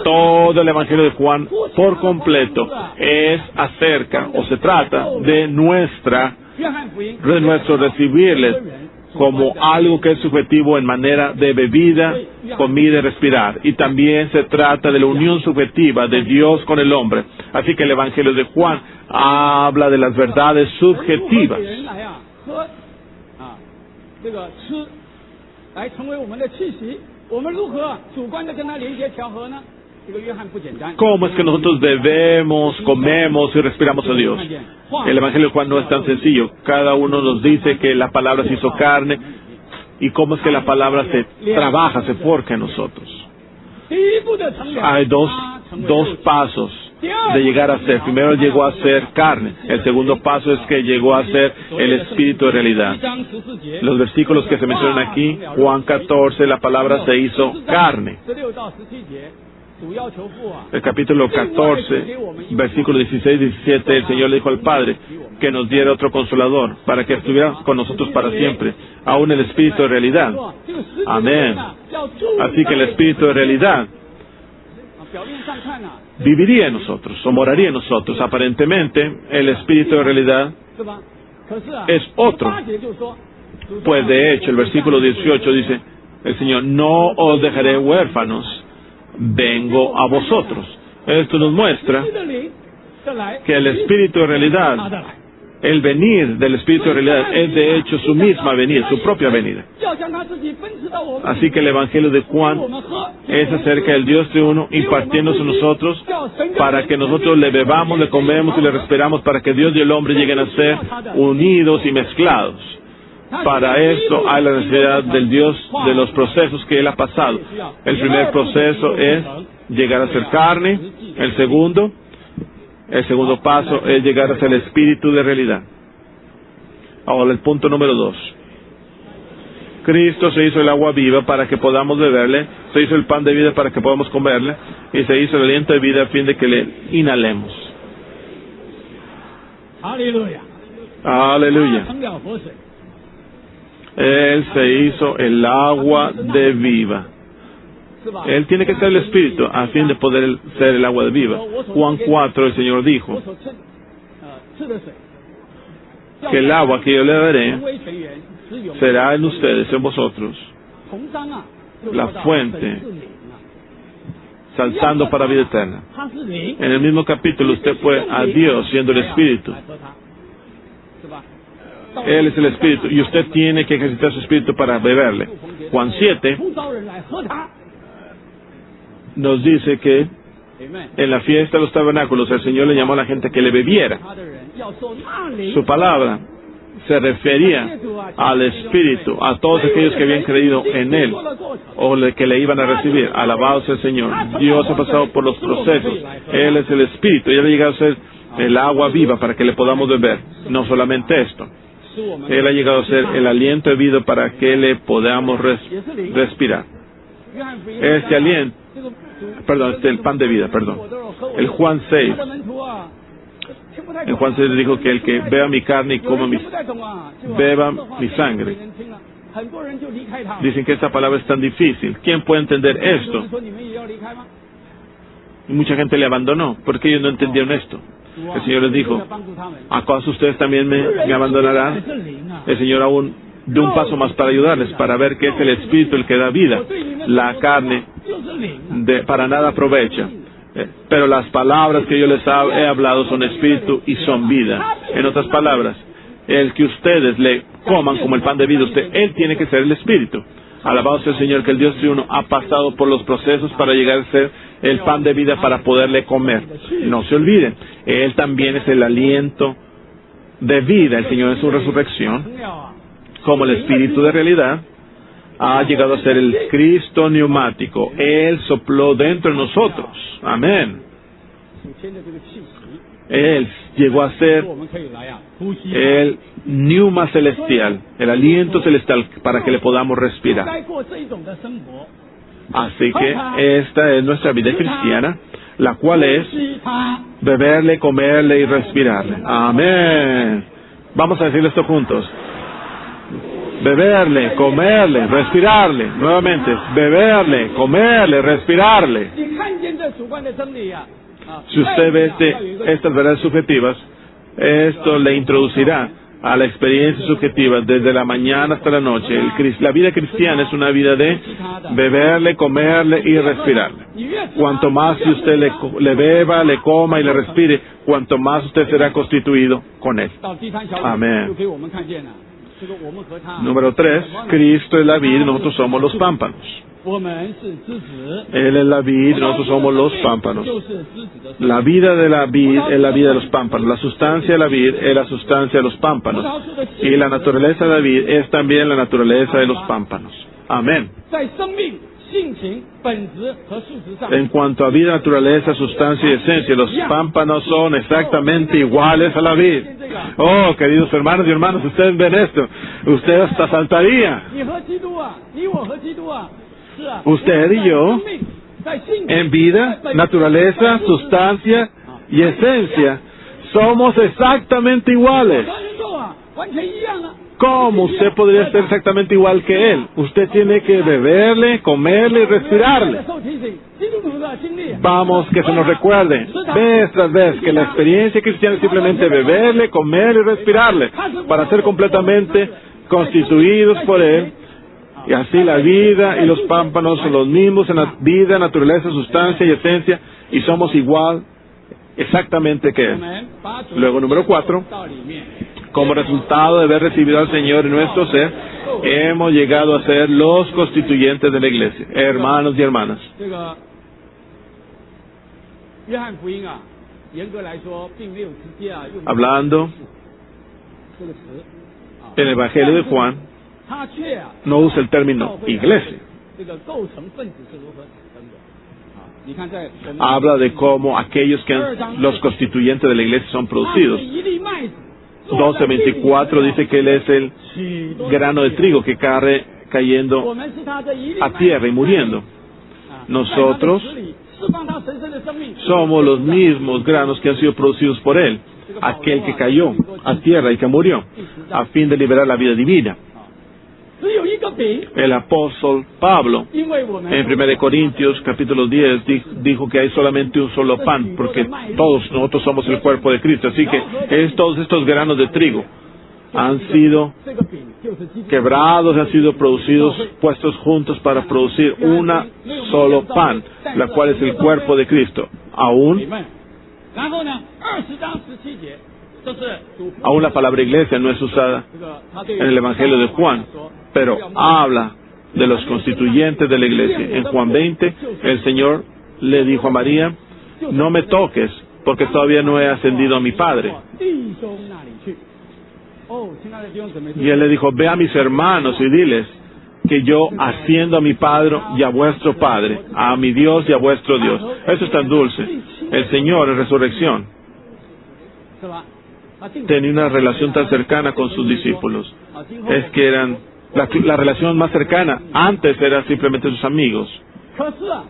todo el Evangelio de Juan por completo es acerca o se trata de nuestro recibirles como algo que es subjetivo en manera de bebida, comida y respirar. Y también se trata de la unión subjetiva de Dios con el hombre. Así que el Evangelio de Juan habla de las verdades subjetivas. ¿Cómo es que nosotros bebemos, comemos y respiramos a Dios? El Evangelio de Juan no es tan sencillo. Cada uno nos dice que la palabra se hizo carne y cómo es que la palabra se trabaja, se forja en nosotros. Hay dos pasos de llegar a ser. Primero llegó a ser carne. El segundo paso es que llegó a ser el Espíritu de realidad. Los versículos que se mencionan aquí, Juan 14, la palabra se hizo carne. El capítulo 14, versículos 16 y 17, el Señor le dijo al Padre que nos diera otro consolador para que estuviera con nosotros para siempre, aún el Espíritu de realidad. Amén. Así que el Espíritu de realidad viviría en nosotros, o moraría en nosotros. Aparentemente, el Espíritu de realidad es otro. Pues de hecho, el versículo 18 dice, el Señor, no os dejaré huérfanos, vengo a vosotros. Esto nos muestra que el Espíritu de realidad, el venir del Espíritu de realidad, es de hecho su misma venida, su propia venida. Así que el Evangelio de Juan es acerca del Dios triuno impartiéndose en nosotros para que nosotros le bebamos, le comemos y le respiramos, para que Dios y el hombre lleguen a ser unidos y mezclados. Para esto hay la necesidad del Dios, de los procesos que Él ha pasado. El primer proceso es llegar a ser carne. El segundo paso es llegar a ser el Espíritu de realidad. Ahora, el punto número 2. Cristo se hizo el agua viva para que podamos beberle, se hizo el pan de vida para que podamos comerle, y se hizo el aliento de vida a fin de que le inhalemos. Aleluya. Aleluya. Él se hizo el agua de vida. Él tiene que ser el Espíritu a fin de poder ser el agua de vida. Juan 4, el Señor dijo que el agua que yo le daré será en ustedes, en vosotros, la fuente saltando para vida eterna. En el mismo capítulo usted fue a Dios siendo el Espíritu. Él es el Espíritu y usted tiene que ejercitar su Espíritu para beberle. Juan 7 nos dice que en la fiesta de los tabernáculos el Señor le llamó a la gente que le bebiera. Su palabra se refería al Espíritu, a todos aquellos que habían creído en Él o que le iban a recibir. Alabado sea el Señor. Dios ha pasado por los procesos. Él es el Espíritu y Él ha llegado a ser el agua viva para que le podamos beber. No solamente esto, Él ha llegado a ser el aliento de vida para que le podamos respirar. Este aliento, el pan de vida, El Juan 6. En Juan 6 dijo que el que beba mi carne y beba mi sangre. Dicen que esta palabra es tan difícil. ¿Quién puede entender esto? Y mucha gente le abandonó porque ellos no entendieron esto. El Señor les dijo, ¿acaso ustedes también me abandonarán? El Señor aún dio un paso más para ayudarles, para ver que es el Espíritu el que da vida. La carne para nada aprovecha. Pero las palabras que yo les he hablado son Espíritu y son vida. En otras palabras, el que ustedes le coman como el pan de vida, Él tiene que ser el Espíritu. Alabado sea el Señor, que el Dios triuno ha pasado por los procesos para llegar a ser el pan de vida para poderle comer. No se olviden, Él también es el aliento de vida. El Señor en su resurrección, como el Espíritu de realidad, ha llegado a ser el Cristo neumático. Él sopló dentro de nosotros. Amén. Él llegó a ser el pneuma celestial, el aliento celestial para que le podamos respirar. Así que esta es nuestra vida cristiana, la cual es beberle, comerle y respirarle. Amén. Vamos a decir esto juntos. Beberle, comerle, respirarle. Nuevamente, beberle, comerle, respirarle. Si usted ve estas verdades subjetivas, esto le introducirá a la experiencia subjetiva desde la mañana hasta la noche. La vida cristiana es una vida de beberle, comerle y respirarle. Cuanto más si usted le beba, le coma y le respire, cuanto más usted será constituido con Él. Amén. Número 3, Cristo es la vid, nosotros somos los pámpanos. Él es la vid, nosotros somos los pámpanos. La vida de la vid es la vida de los pámpanos. La sustancia de la vid es la sustancia de los pámpanos. Y la naturaleza de la vid es también la naturaleza de los pámpanos. Amén. En cuanto a vida, naturaleza, sustancia y esencia, los pámpanos son exactamente iguales a la vid. Oh, queridos hermanos y hermanas, ustedes ven esto, usted hasta saltaría. Usted y yo, en vida, naturaleza, sustancia y esencia, somos exactamente iguales. ¿Cómo usted podría ser exactamente igual que Él? Usted tiene que beberle, comerle y respirarle. Vamos, que se nos recuerde, vez tras vez, que la experiencia cristiana es simplemente beberle, comerle y respirarle, para ser completamente constituidos por Él. Y así la vida y los pámpanos son los mismos en la vida, naturaleza, sustancia y esencia, y somos igual exactamente que Él. Luego, número 4. Como resultado de haber recibido al Señor en nuestro ser, hemos llegado a ser los constituyentes de la iglesia, hermanos y hermanas. Hablando en el Evangelio de Juan, no usa el término iglesia. Habla de cómo aquellos que los constituyentes de la iglesia son producidos. 12:24 dice que Él es el grano de trigo que cae cayendo a tierra y muriendo. Nosotros somos los mismos granos que han sido producidos por Él, aquel que cayó a tierra y que murió, a fin de liberar la vida divina. El apóstol Pablo, en 1 Corintios capítulo 10, dijo que hay solamente un solo pan, porque todos nosotros somos el cuerpo de Cristo. Así que todos estos granos de trigo han sido quebrados, han sido producidos, puestos juntos para producir una solo pan, la cual es el cuerpo de Cristo. Aún la palabra iglesia no es usada en el Evangelio de Juan, pero habla de los constituyentes de la iglesia. En Juan 20, el Señor le dijo a María, no me toques, porque todavía no he ascendido a mi Padre. Y Él le dijo, ve a mis hermanos y diles que yo asciendo a mi Padre y a vuestro Padre, a mi Dios y a vuestro Dios. Eso es tan dulce. El Señor en resurrección tenía una relación tan cercana con sus discípulos. Es que eran la relación más cercana. Antes eran simplemente sus amigos.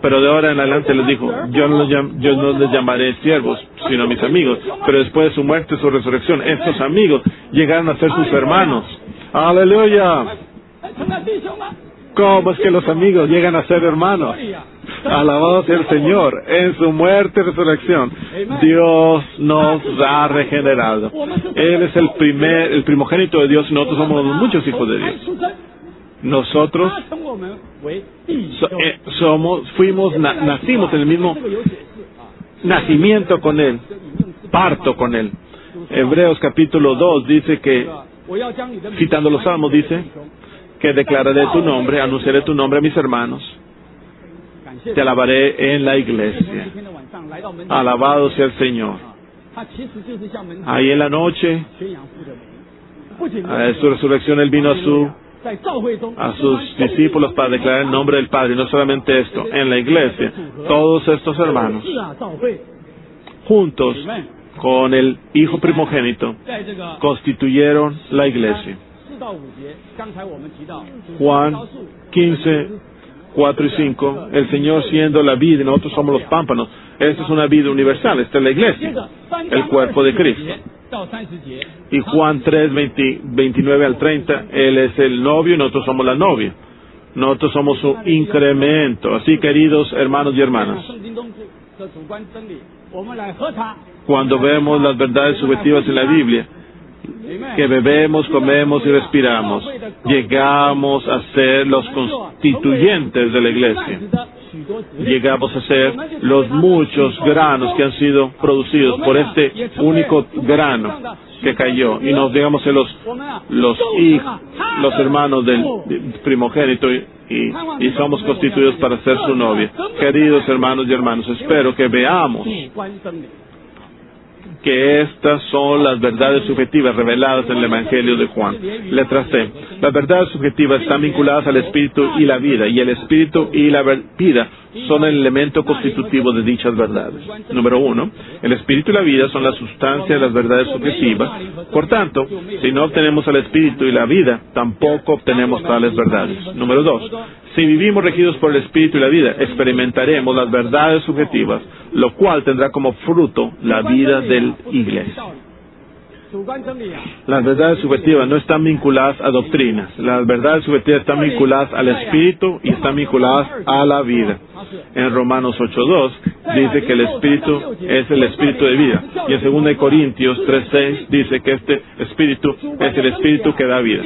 Pero de ahora en adelante les dijo, yo no les llamaré siervos, sino mis amigos. Pero después de su muerte y su resurrección, estos amigos llegaron a ser sus hermanos. ¡Aleluya! ¿Cómo es que los amigos llegan a ser hermanos? Alabado sea el Señor. En su muerte y resurrección, Dios nos ha regenerado. Él es el primogénito de Dios y nosotros somos muchos hijos de Dios. Nosotros nacimos en el mismo nacimiento con Él, parto con Él. Hebreos capítulo 2 dice que, citando los Salmos, dice que declararé tu nombre, anunciaré tu nombre a mis hermanos, te alabaré en la iglesia. Alabado sea el Señor. Ahí en la noche, a su resurrección, Él vino a sus discípulos para declarar el nombre del Padre. Y no solamente esto, en la iglesia, todos estos hermanos, juntos con el Hijo primogénito, constituyeron la iglesia. Juan 15, 4 y 5, el Señor siendo la vid y nosotros somos los pámpanos. Esta es una vida universal, esta es la iglesia, el cuerpo de Cristo. Y Juan 3, 29 al 30, Él es el novio y nosotros somos la novia. Nosotros somos su incremento. Así, queridos hermanos y hermanas, cuando vemos las verdades subjetivas en la Biblia, que bebemos, comemos y respiramos, llegamos a ser los constituyentes de la iglesia. Llegamos a ser los muchos granos que han sido producidos por este único grano que cayó. Y nos llegamos a ser los hermanos del primogénito y somos constituidos para ser su novia. Queridos hermanos y hermanas, espero que veamos que estas son las verdades subjetivas reveladas en el Evangelio de Juan. Letra C. Las verdades subjetivas están vinculadas al espíritu y la vida, y el espíritu y la vida son el elemento constitutivo de dichas verdades. Número 1. El espíritu y la vida son la sustancia de las verdades subjetivas. Por tanto, si no obtenemos el espíritu y la vida, tampoco obtenemos tales verdades. Número 2. Si vivimos regidos por el espíritu y la vida, experimentaremos las verdades subjetivas, lo cual tendrá como fruto la vida de la iglesia. Las verdades subjetivas no están vinculadas a doctrinas. Las verdades subjetivas están vinculadas al espíritu y están vinculadas a la vida. En Romanos 8:2 dice que el espíritu es el espíritu de vida. Y en 2 Corintios 3:6 dice que este espíritu es el espíritu que da vida.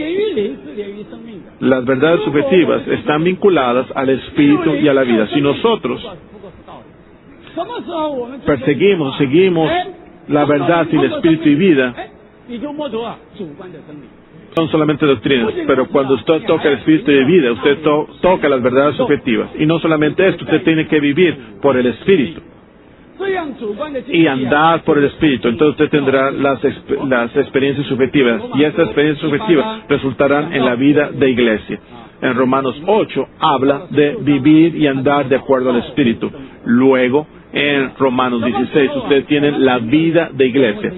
Las verdades subjetivas están vinculadas al espíritu y a la vida. Si nosotros seguimos la verdad sin espíritu y vida, son solamente doctrinas. Pero cuando usted toca el espíritu de vida, usted toca las verdades subjetivas. Y no solamente esto, usted tiene que vivir por el espíritu y andar por el espíritu. Entonces usted tendrá las experiencias subjetivas, y estas experiencias subjetivas resultarán en la vida de iglesia. En Romanos 8 habla de vivir y andar de acuerdo al espíritu. Luego, en Romanos 16, ustedes tienen la vida de iglesia.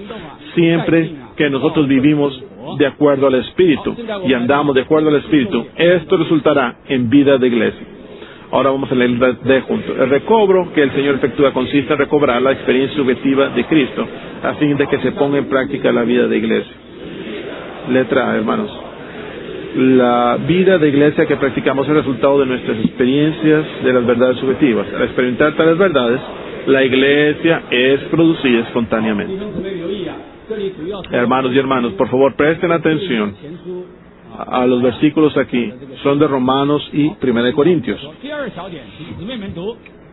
Siempre que nosotros vivimos de acuerdo al espíritu y andamos de acuerdo al espíritu, esto resultará en vida de iglesia. Ahora vamos a leer de junto. El recobro que el Señor efectúa consiste en recobrar la experiencia subjetiva de Cristo, a fin de que se ponga en práctica la vida de iglesia. Letra A, hermanos. La vida de iglesia que practicamos es el resultado de nuestras experiencias de las verdades subjetivas. Al experimentar tales verdades, la iglesia es producida espontáneamente. Hermanos y hermanas, por favor, presten atención a los versículos aquí. Son de Romanos y 1 Corintios.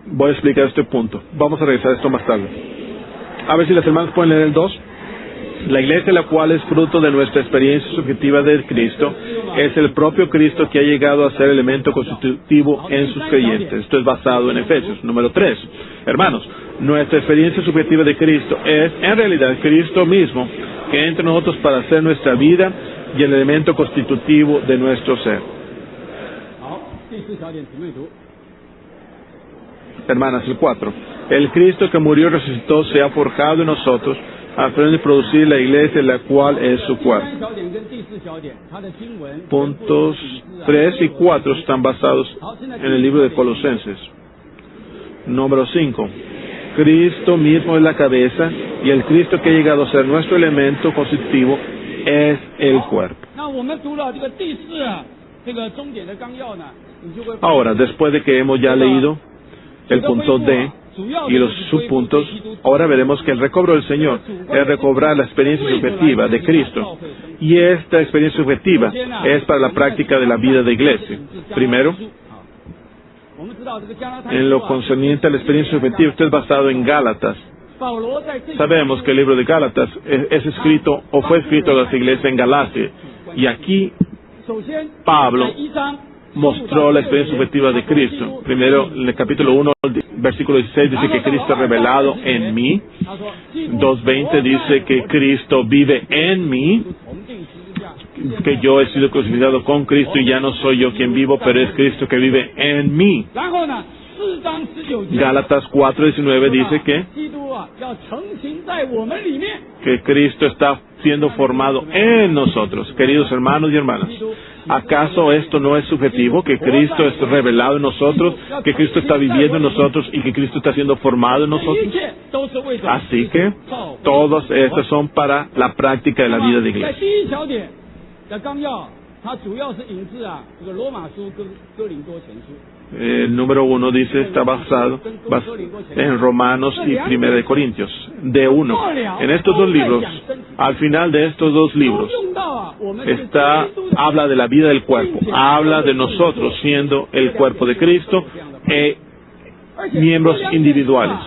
Voy a explicar este punto. Vamos a revisar esto más tarde. A ver si las hermanas pueden leer el 2. La iglesia, la cual es fruto de nuestra experiencia subjetiva de Cristo, es el propio Cristo que ha llegado a ser elemento constitutivo en sus creyentes. Esto es basado en Efesios. Número 3. Hermanos, nuestra experiencia subjetiva de Cristo es, en realidad, Cristo mismo, que entra en nosotros para hacer nuestra vida y el elemento constitutivo de nuestro ser. Hermanas, el 4. El Cristo que murió y resucitó se ha forjado en nosotros a fin de producir la iglesia, la cual es su cuerpo. Puntos 3 y 4 están basados en el libro de Colosenses. Número 5. Cristo mismo es la cabeza, y el Cristo que ha llegado a ser nuestro elemento constitutivo es el cuerpo. Ahora, después de que hemos ya leído el punto D y los subpuntos, ahora veremos que el recobro del Señor es recobrar la experiencia subjetiva de Cristo. Y esta experiencia subjetiva es para la práctica de la vida de iglesia. Primero, en lo concerniente a la experiencia subjetiva, esto es basado en Gálatas. Sabemos que el libro de Gálatas es escrito o fue escrito a las iglesias en Galacia. Y aquí Pablo mostró la experiencia subjetiva de Cristo. Primero, en el capítulo 1, versículo 16, dice que Cristo ha revelado en mí. 2:20 dice que Cristo vive en mí, que yo he sido crucificado con Cristo y ya no soy yo quien vivo, pero es Cristo que vive en mí. Gálatas 4:19 dice que Cristo está siendo formado en nosotros. Queridos hermanos y hermanas, ¿acaso esto no es subjetivo? Que Cristo es revelado en nosotros, que Cristo está viviendo en nosotros y que Cristo está siendo formado en nosotros. Así que todas estas son para la práctica de la vida de iglesia. El número 1 dice, está basado en Romanos y 1 de Corintios, de 1. En estos dos libros, al final de estos dos libros, habla de la vida del cuerpo, habla de nosotros siendo el cuerpo de Cristo e miembros individuales.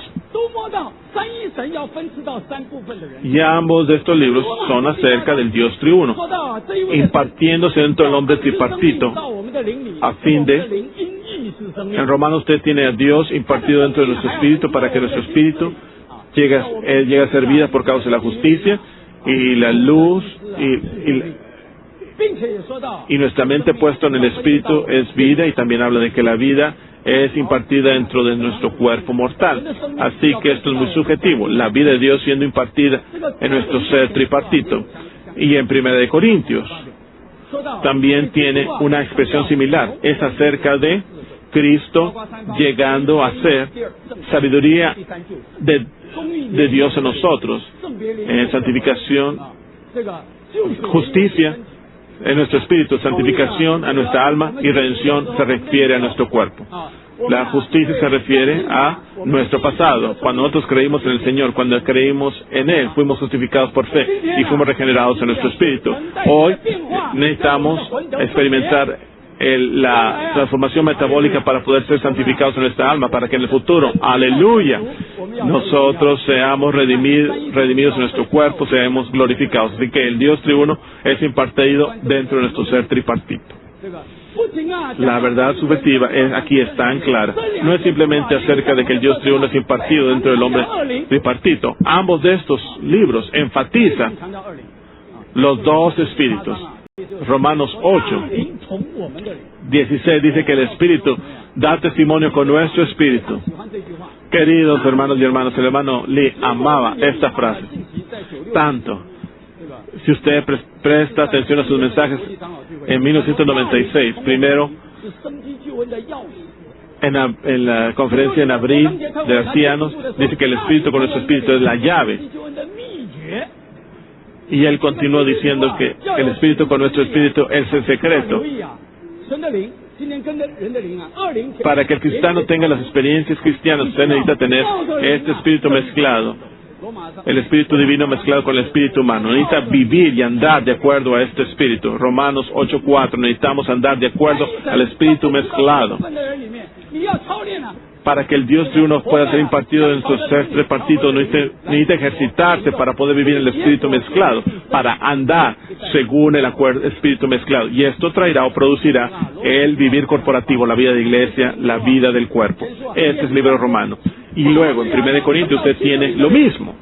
Y ambos de estos libros son acerca del Dios triuno, impartiéndose dentro del hombre tripartito, a fin de... En Romanos usted tiene a Dios impartido dentro de nuestro espíritu para que nuestro espíritu llegue a ser vida por causa de la justicia y la luz y nuestra mente puesta en el espíritu es vida, y también habla de que la vida es impartida dentro de nuestro cuerpo mortal. Así que esto es muy subjetivo, la vida de Dios siendo impartida en nuestro ser tripartito. Y en 1 de Corintios también tiene una expresión similar, es acerca de Cristo llegando a ser sabiduría de Dios en nosotros, en santificación, justicia en nuestro espíritu, santificación a nuestra alma y redención se refiere a nuestro cuerpo. La justicia se refiere a nuestro pasado. Cuando nosotros creímos en el Señor, cuando creímos en Él, fuimos justificados por fe y fuimos regenerados en nuestro espíritu. Hoy necesitamos experimentar la transformación metabólica para poder ser santificados en nuestra alma, para que en el futuro, aleluya, nosotros seamos redimidos en nuestro cuerpo, seamos glorificados. Así que el Dios triuno es impartido dentro de nuestro ser tripartito. La verdad subjetiva aquí es tan clara. No es simplemente acerca de que el Dios triuno es impartido dentro del hombre tripartito. Ambos de estos libros enfatizan los dos espíritus. Romanos 8:16 dice que el Espíritu da testimonio con nuestro espíritu. Queridos hermanos y hermanas, el hermano Lee amaba esta frase tanto. Si usted presta atención a sus mensajes, en 1996, primero en la conferencia en abril de ancianos, dice que el Espíritu con nuestro espíritu es la llave. Y él continuó diciendo que el Espíritu con nuestro espíritu es el secreto. Para que el cristiano tenga las experiencias cristianas, usted necesita tener este espíritu mezclado, el espíritu divino mezclado con el espíritu humano. Necesita vivir y andar de acuerdo a este espíritu. Romanos 8:4, necesitamos andar de acuerdo al espíritu mezclado. Para que el Dios triuno pueda ser impartido en su ser tripartito, necesita ejercitarse para poder vivir en el espíritu mezclado, para andar según el espíritu mezclado. Y esto traerá o producirá el vivir corporativo, la vida de iglesia, la vida del cuerpo. Este es el libro romano. Y luego, en 1 de Corintios, usted tiene lo mismo.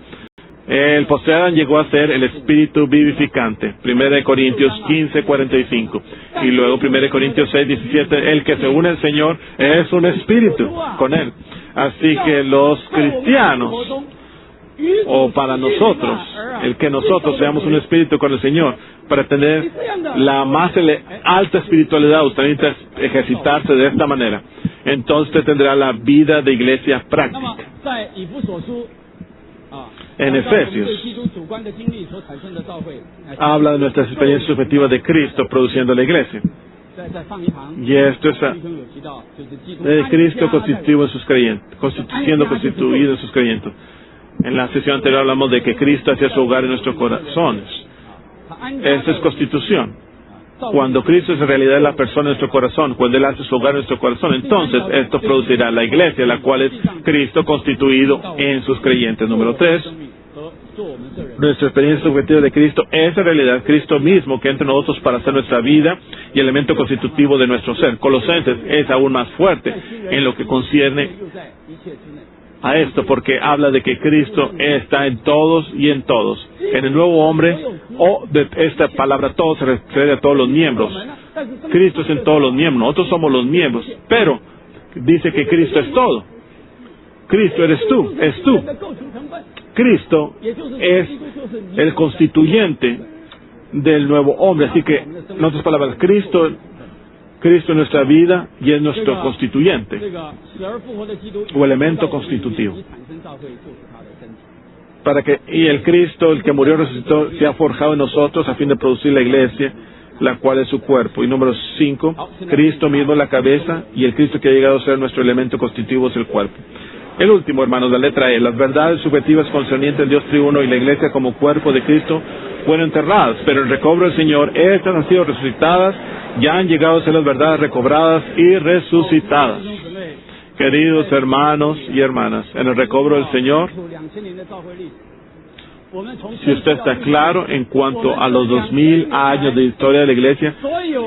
El poseedor llegó a ser el espíritu vivificante. 1 de Corintios 15:45. Y luego 1 de Corintios 6:17. El que se une al Señor es un espíritu con Él. Así que los cristianos o para nosotros, el que nosotros seamos un espíritu con el Señor, para tener la más alta espiritualidad, usted necesita ejercitarse de esta manera. Entonces usted tendrá la vida de iglesia práctica. En Efesios habla de nuestras experiencias subjetivas de Cristo produciendo la iglesia. Y esto es Cristo constituido en sus creyentes, siendo constituido en sus creyentes. En la sesión anterior hablamos de que Cristo hacía su hogar en nuestros corazones. Esta es constitución. Cuando Cristo es en realidad la persona en nuestro corazón, cuando Él hace su hogar en nuestro corazón, entonces esto producirá la iglesia, la cual es Cristo constituido en sus creyentes. Número 3. Nuestra experiencia subjetiva de Cristo es en realidad Cristo mismo que entra en nosotros para hacer nuestra vida y elemento constitutivo de nuestro ser. Colosenses es aún más fuerte en lo que concierne a esto, porque habla de que Cristo está en todos y en todos. En el nuevo hombre, o de esta palabra todo se refiere a todos los miembros. Cristo es en todos los miembros, nosotros somos los miembros, pero dice que Cristo es todo. Cristo eres tú, es tú. Cristo es el constituyente del nuevo hombre. Así que, en otras palabras, Cristo es nuestra vida y es nuestro constituyente o elemento constitutivo. Y el Cristo, el que murió y resucitó, se ha forjado en nosotros a fin de producir la iglesia, la cual es su cuerpo. Y número 5, Cristo mismo es la cabeza y el Cristo que ha llegado a ser nuestro elemento constitutivo es el cuerpo. El último, hermanos, la letra E. Las verdades subjetivas concernientes al Dios triuno y la iglesia como cuerpo de Cristo fueron enterradas, pero el recobro del Señor, estas han sido resucitadas, ya han llegado a ser las verdades recobradas y resucitadas. Queridos hermanos y hermanas, en el recobro del Señor, si usted está claro en cuanto a los 2000 años de historia de la iglesia,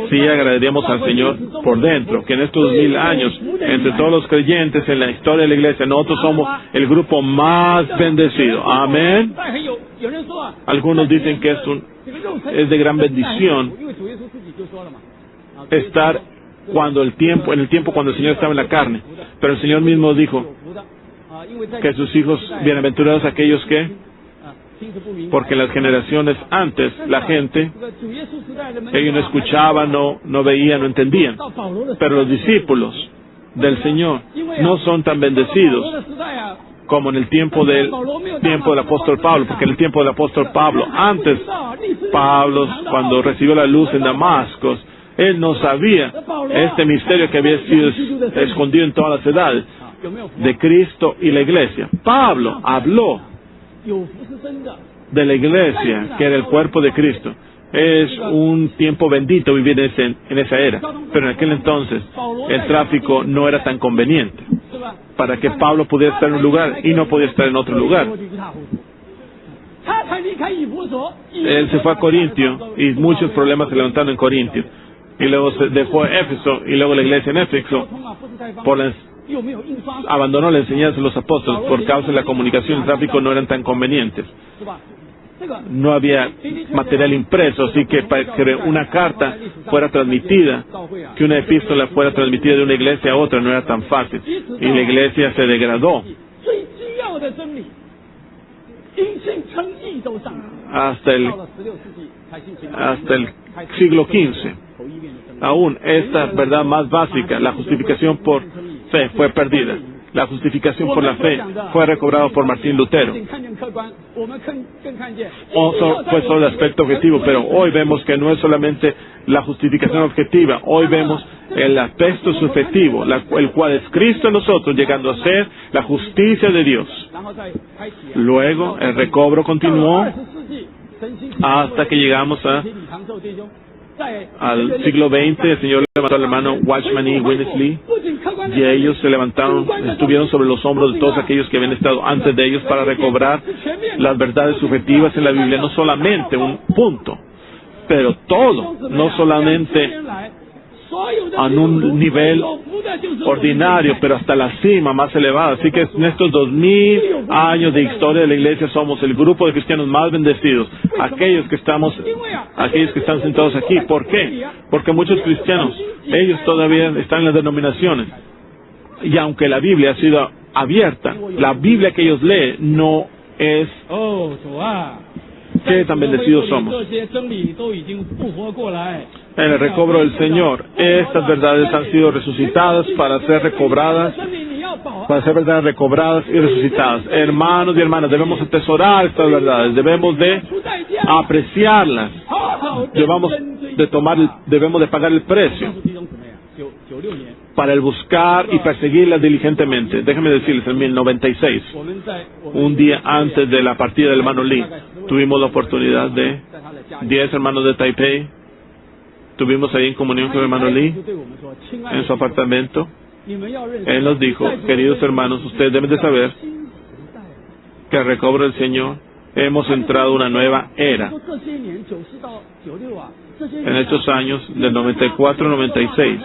sí agradeceríamos al Señor por dentro, que en estos 2000 años, entre todos los creyentes en la historia de la iglesia, nosotros somos el grupo más bendecido. Amén. Algunos dicen que es de gran bendición estar en el tiempo cuando el Señor estaba en la carne. Pero el Señor mismo dijo que sus hijos, bienaventurados aquellos que, porque las generaciones antes, la gente, ellos no escuchaban, no veían, no entendían. Pero los discípulos del Señor no son tan bendecidos como en el tiempo del apóstol Pablo, porque en el tiempo del apóstol Pablo, antes Pablo, cuando recibió la luz en Damasco, él no sabía este misterio que había sido escondido en todas las edades de Cristo y la iglesia. Pablo habló de la iglesia, que era el cuerpo de Cristo. Es un tiempo bendito vivir en esa era, pero en aquel entonces el tráfico no era tan conveniente para que Pablo pudiera estar en un lugar y no podía estar en otro lugar. Él se fue a Corintio y muchos problemas se levantaron en Corintio, y luego se dejó Éfeso, y luego la iglesia en Éfeso abandonó la enseñanza de los apóstoles por causa de la comunicación y el tráfico no eran tan convenientes. No había material impreso, así que para que una carta fuera transmitida, que una epístola fuera transmitida de una iglesia a otra, no era tan fácil. Y la iglesia se degradó hasta el siglo XV. Aún esta verdad más básica, la justificación por fe, fue perdida. La justificación por la fe fue recobrada por Martín Lutero. Fue solo el aspecto objetivo, pero hoy vemos que no es solamente la justificación objetiva, hoy vemos el aspecto subjetivo, el cual es Cristo en nosotros, llegando a ser la justicia de Dios. Luego, el recobro continuó hasta que llegamos al siglo XX. El Señor levantó al hermano Watchman y Winnesley, y ellos se levantaron, estuvieron sobre los hombros de todos aquellos que habían estado antes de ellos para recobrar las verdades subjetivas en la Biblia, no solamente un punto, pero todo, no solamente a un nivel ordinario, pero hasta la cima más elevada. Así que en estos 2000 años de historia de la iglesia somos el grupo de cristianos más bendecidos, aquellos que están sentados aquí. ¿Por qué? Porque muchos cristianos, ellos todavía están en las denominaciones, y aunque la Biblia ha sido abierta, la Biblia que ellos leen no es qué tan bendecidos somos. En el recobro del Señor, estas verdades han sido resucitadas para ser recobradas, para ser verdades recobradas y resucitadas. Hermanos y hermanas, debemos atesorar estas verdades, debemos de apreciarlas, debemos de pagar el precio para el buscar y perseguirlas diligentemente. Déjenme decirles, en 1996, un día antes de la partida del hermano Lee, tuvimos la oportunidad de 10 hermanos de Taipei. Tuvimos ahí en comunión con el hermano Lee en su apartamento. Él nos dijo, queridos hermanos, ustedes deben de saber que al recobro del Señor hemos entrado a una nueva era. En estos años, del 94 al 96,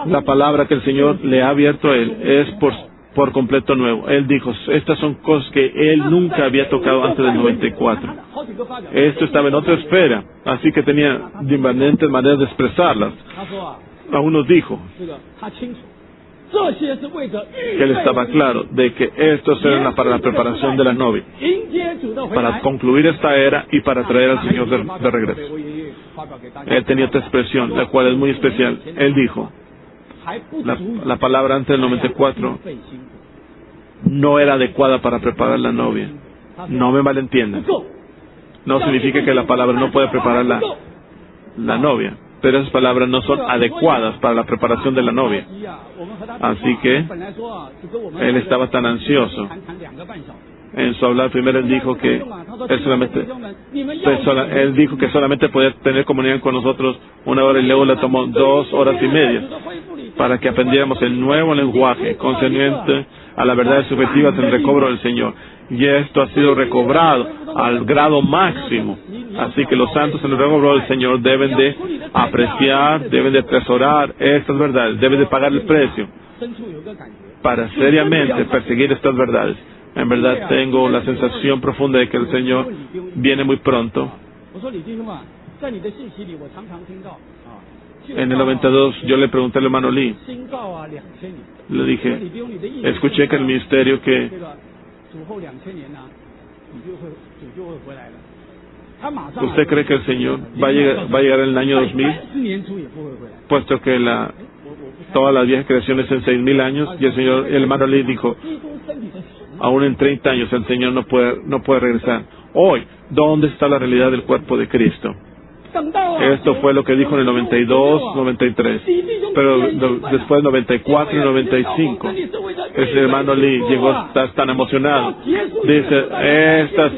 la palabra que el Señor le ha abierto a él es por completo nuevo. Él dijo, estas son cosas que él nunca había tocado antes del 94. Esto estaba en otra esfera, así que tenía diferentes maneras de expresarlas. Aún nos dijo que él estaba claro de que estos eran para la preparación de la novia, para concluir esta era y para traer al Señor de regreso. Él tenía otra expresión, la cual es muy especial. Él dijo, la palabra antes del 94 no era adecuada para preparar la novia. No me malentiendan. No significa que la palabra no puede preparar la novia, pero esas palabras no son adecuadas para la preparación de la novia. Así que él estaba tan ansioso. En su hablar primero él dijo que solamente podía tener comunión con nosotros 1 hora y luego le tomó 2 horas y media para que aprendiéramos el nuevo lenguaje concerniente a las verdades subjetivas del recobro del Señor. Y esto ha sido recobrado al grado máximo. Así que los santos en el recobro del Señor deben de apreciar, deben de atesorar estas verdades, deben de pagar el precio para seriamente perseguir estas verdades. En verdad tengo la sensación profunda de que el Señor viene muy pronto. En el 92 yo le pregunté al hermano Lee, le dije, escuché que el ministerio que ¿usted cree que el Señor va a llegar en el año 2000? Puesto que todas las viejas creaciones en 6,000 años, y el hermano Lee dijo, aún en 30 años el Señor no puede regresar. Hoy, ¿dónde está la realidad del cuerpo de Cristo? Esto fue lo que dijo en el 92, 93. Pero después del 94 y 95, ese hermano Lee llegó a estar tan emocionado. Dice, estas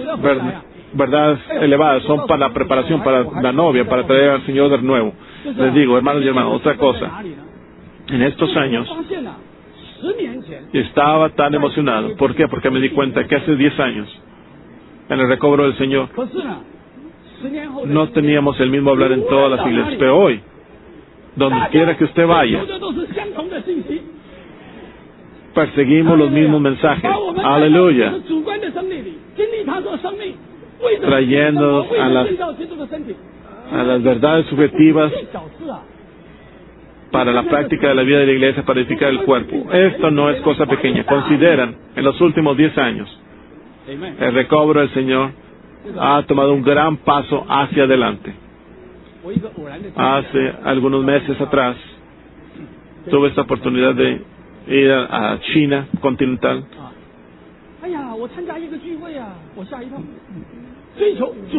verdades elevadas son para la preparación, para la novia, para traer al Señor de nuevo. Les digo, hermanos y hermanas, otra cosa. En estos años, estaba tan emocionado. ¿Por qué? Porque me di cuenta que hace 10 años, en el recobro del Señor, no teníamos el mismo hablar en todas las iglesias. Pero hoy, donde quiera que usted vaya, perseguimos los mismos mensajes. Aleluya. Trayendo a las verdades subjetivas para la práctica de la vida de la iglesia, para edificar el cuerpo. Esto no es cosa pequeña. Consideran, en los últimos 10 años, el recobro del Señor ha tomado un gran paso hacia adelante. Hace algunos meses atrás, tuve esta oportunidad de ir a China continental.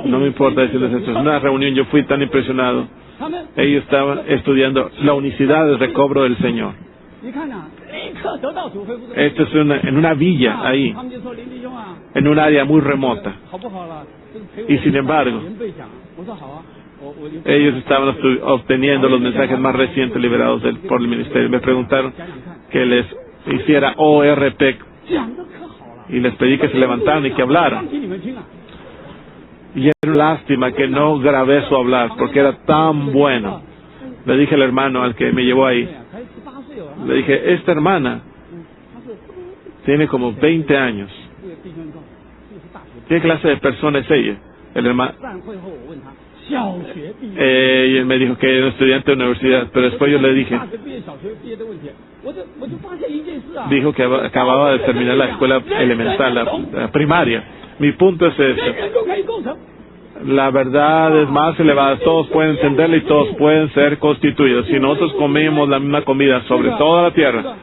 No me importa decirles esto, es una reunión, yo fui tan impresionado. Ellos estaban estudiando la unicidad del recobro del Señor. Esto es en una villa ahí, en un área muy remota. Y sin embargo, ellos estaban obteniendo los mensajes más recientes liberados por el ministerio. Me preguntaron que les hiciera ORP y les pedí que se levantaran y que hablaran. Y era una lástima que no grabé su hablar porque era tan bueno. Le dije al hermano al que me llevó ahí, le dije, esta hermana tiene como 20 años. ¿Qué clase de persona es ella? El hermano. Y él me dijo que era un estudiante de universidad, pero después yo le dije, dijo que acababa de terminar la escuela elemental, la primaria. Mi punto es este. La verdad es más elevada, todos pueden entenderla y todos pueden ser constituidos. Si nosotros comemos la misma comida sobre toda la tierra,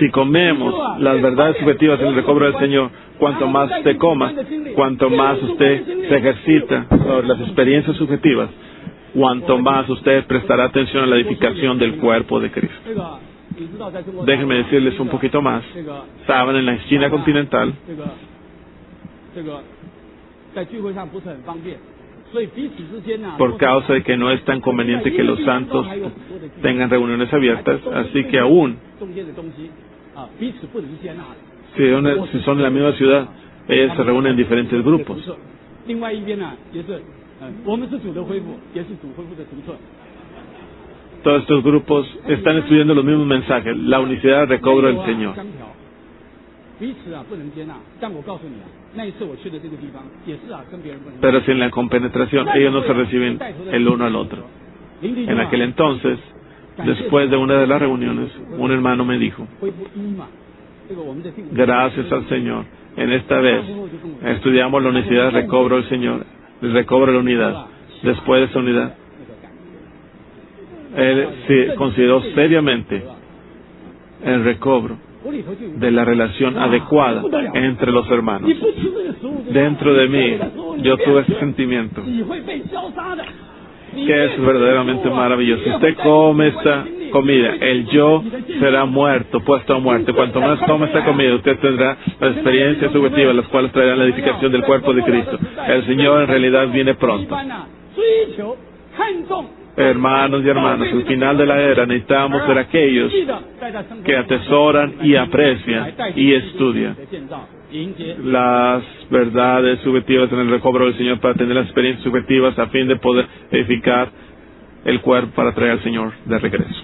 si comemos las verdades subjetivas en el recobro del Señor, cuanto más usted coma, cuanto más usted se ejercita sobre las experiencias subjetivas, cuanto más usted prestará atención a la edificación del cuerpo de Cristo. Déjenme decirles un poquito más. Estaban en la China continental. Por causa de que no es tan conveniente que los santos tengan reuniones abiertas, así que aún si son en la misma ciudad, ellos se reúnen en diferentes grupos. Todos estos grupos están estudiando los mismos mensajes, la unicidad del recobro del Señor. Pero sin la compenetración, ellos no se reciben el uno al otro. En aquel entonces, después de una de las reuniones, un hermano me dijo: gracias al Señor, en esta vez estudiamos la unicidad del recobro del Señor, el recobro de la unidad. Después de esa unidad, él se consideró seriamente el recobro de la relación adecuada entre los hermanos. Dentro de mí, yo tuve ese sentimiento que es verdaderamente maravilloso. Si usted come esta comida, el yo será muerto, puesto a muerte. Cuanto más come esta comida, usted tendrá las experiencias subjetivas, las cuales traerán la edificación del cuerpo de Cristo. El Señor en realidad viene pronto. Hermanos y hermanas, al final de la era necesitamos ser aquellos que atesoran y aprecian y estudian las verdades subjetivas en el recobro del Señor para tener las experiencias subjetivas a fin de poder edificar el cuerpo para traer al Señor de regreso.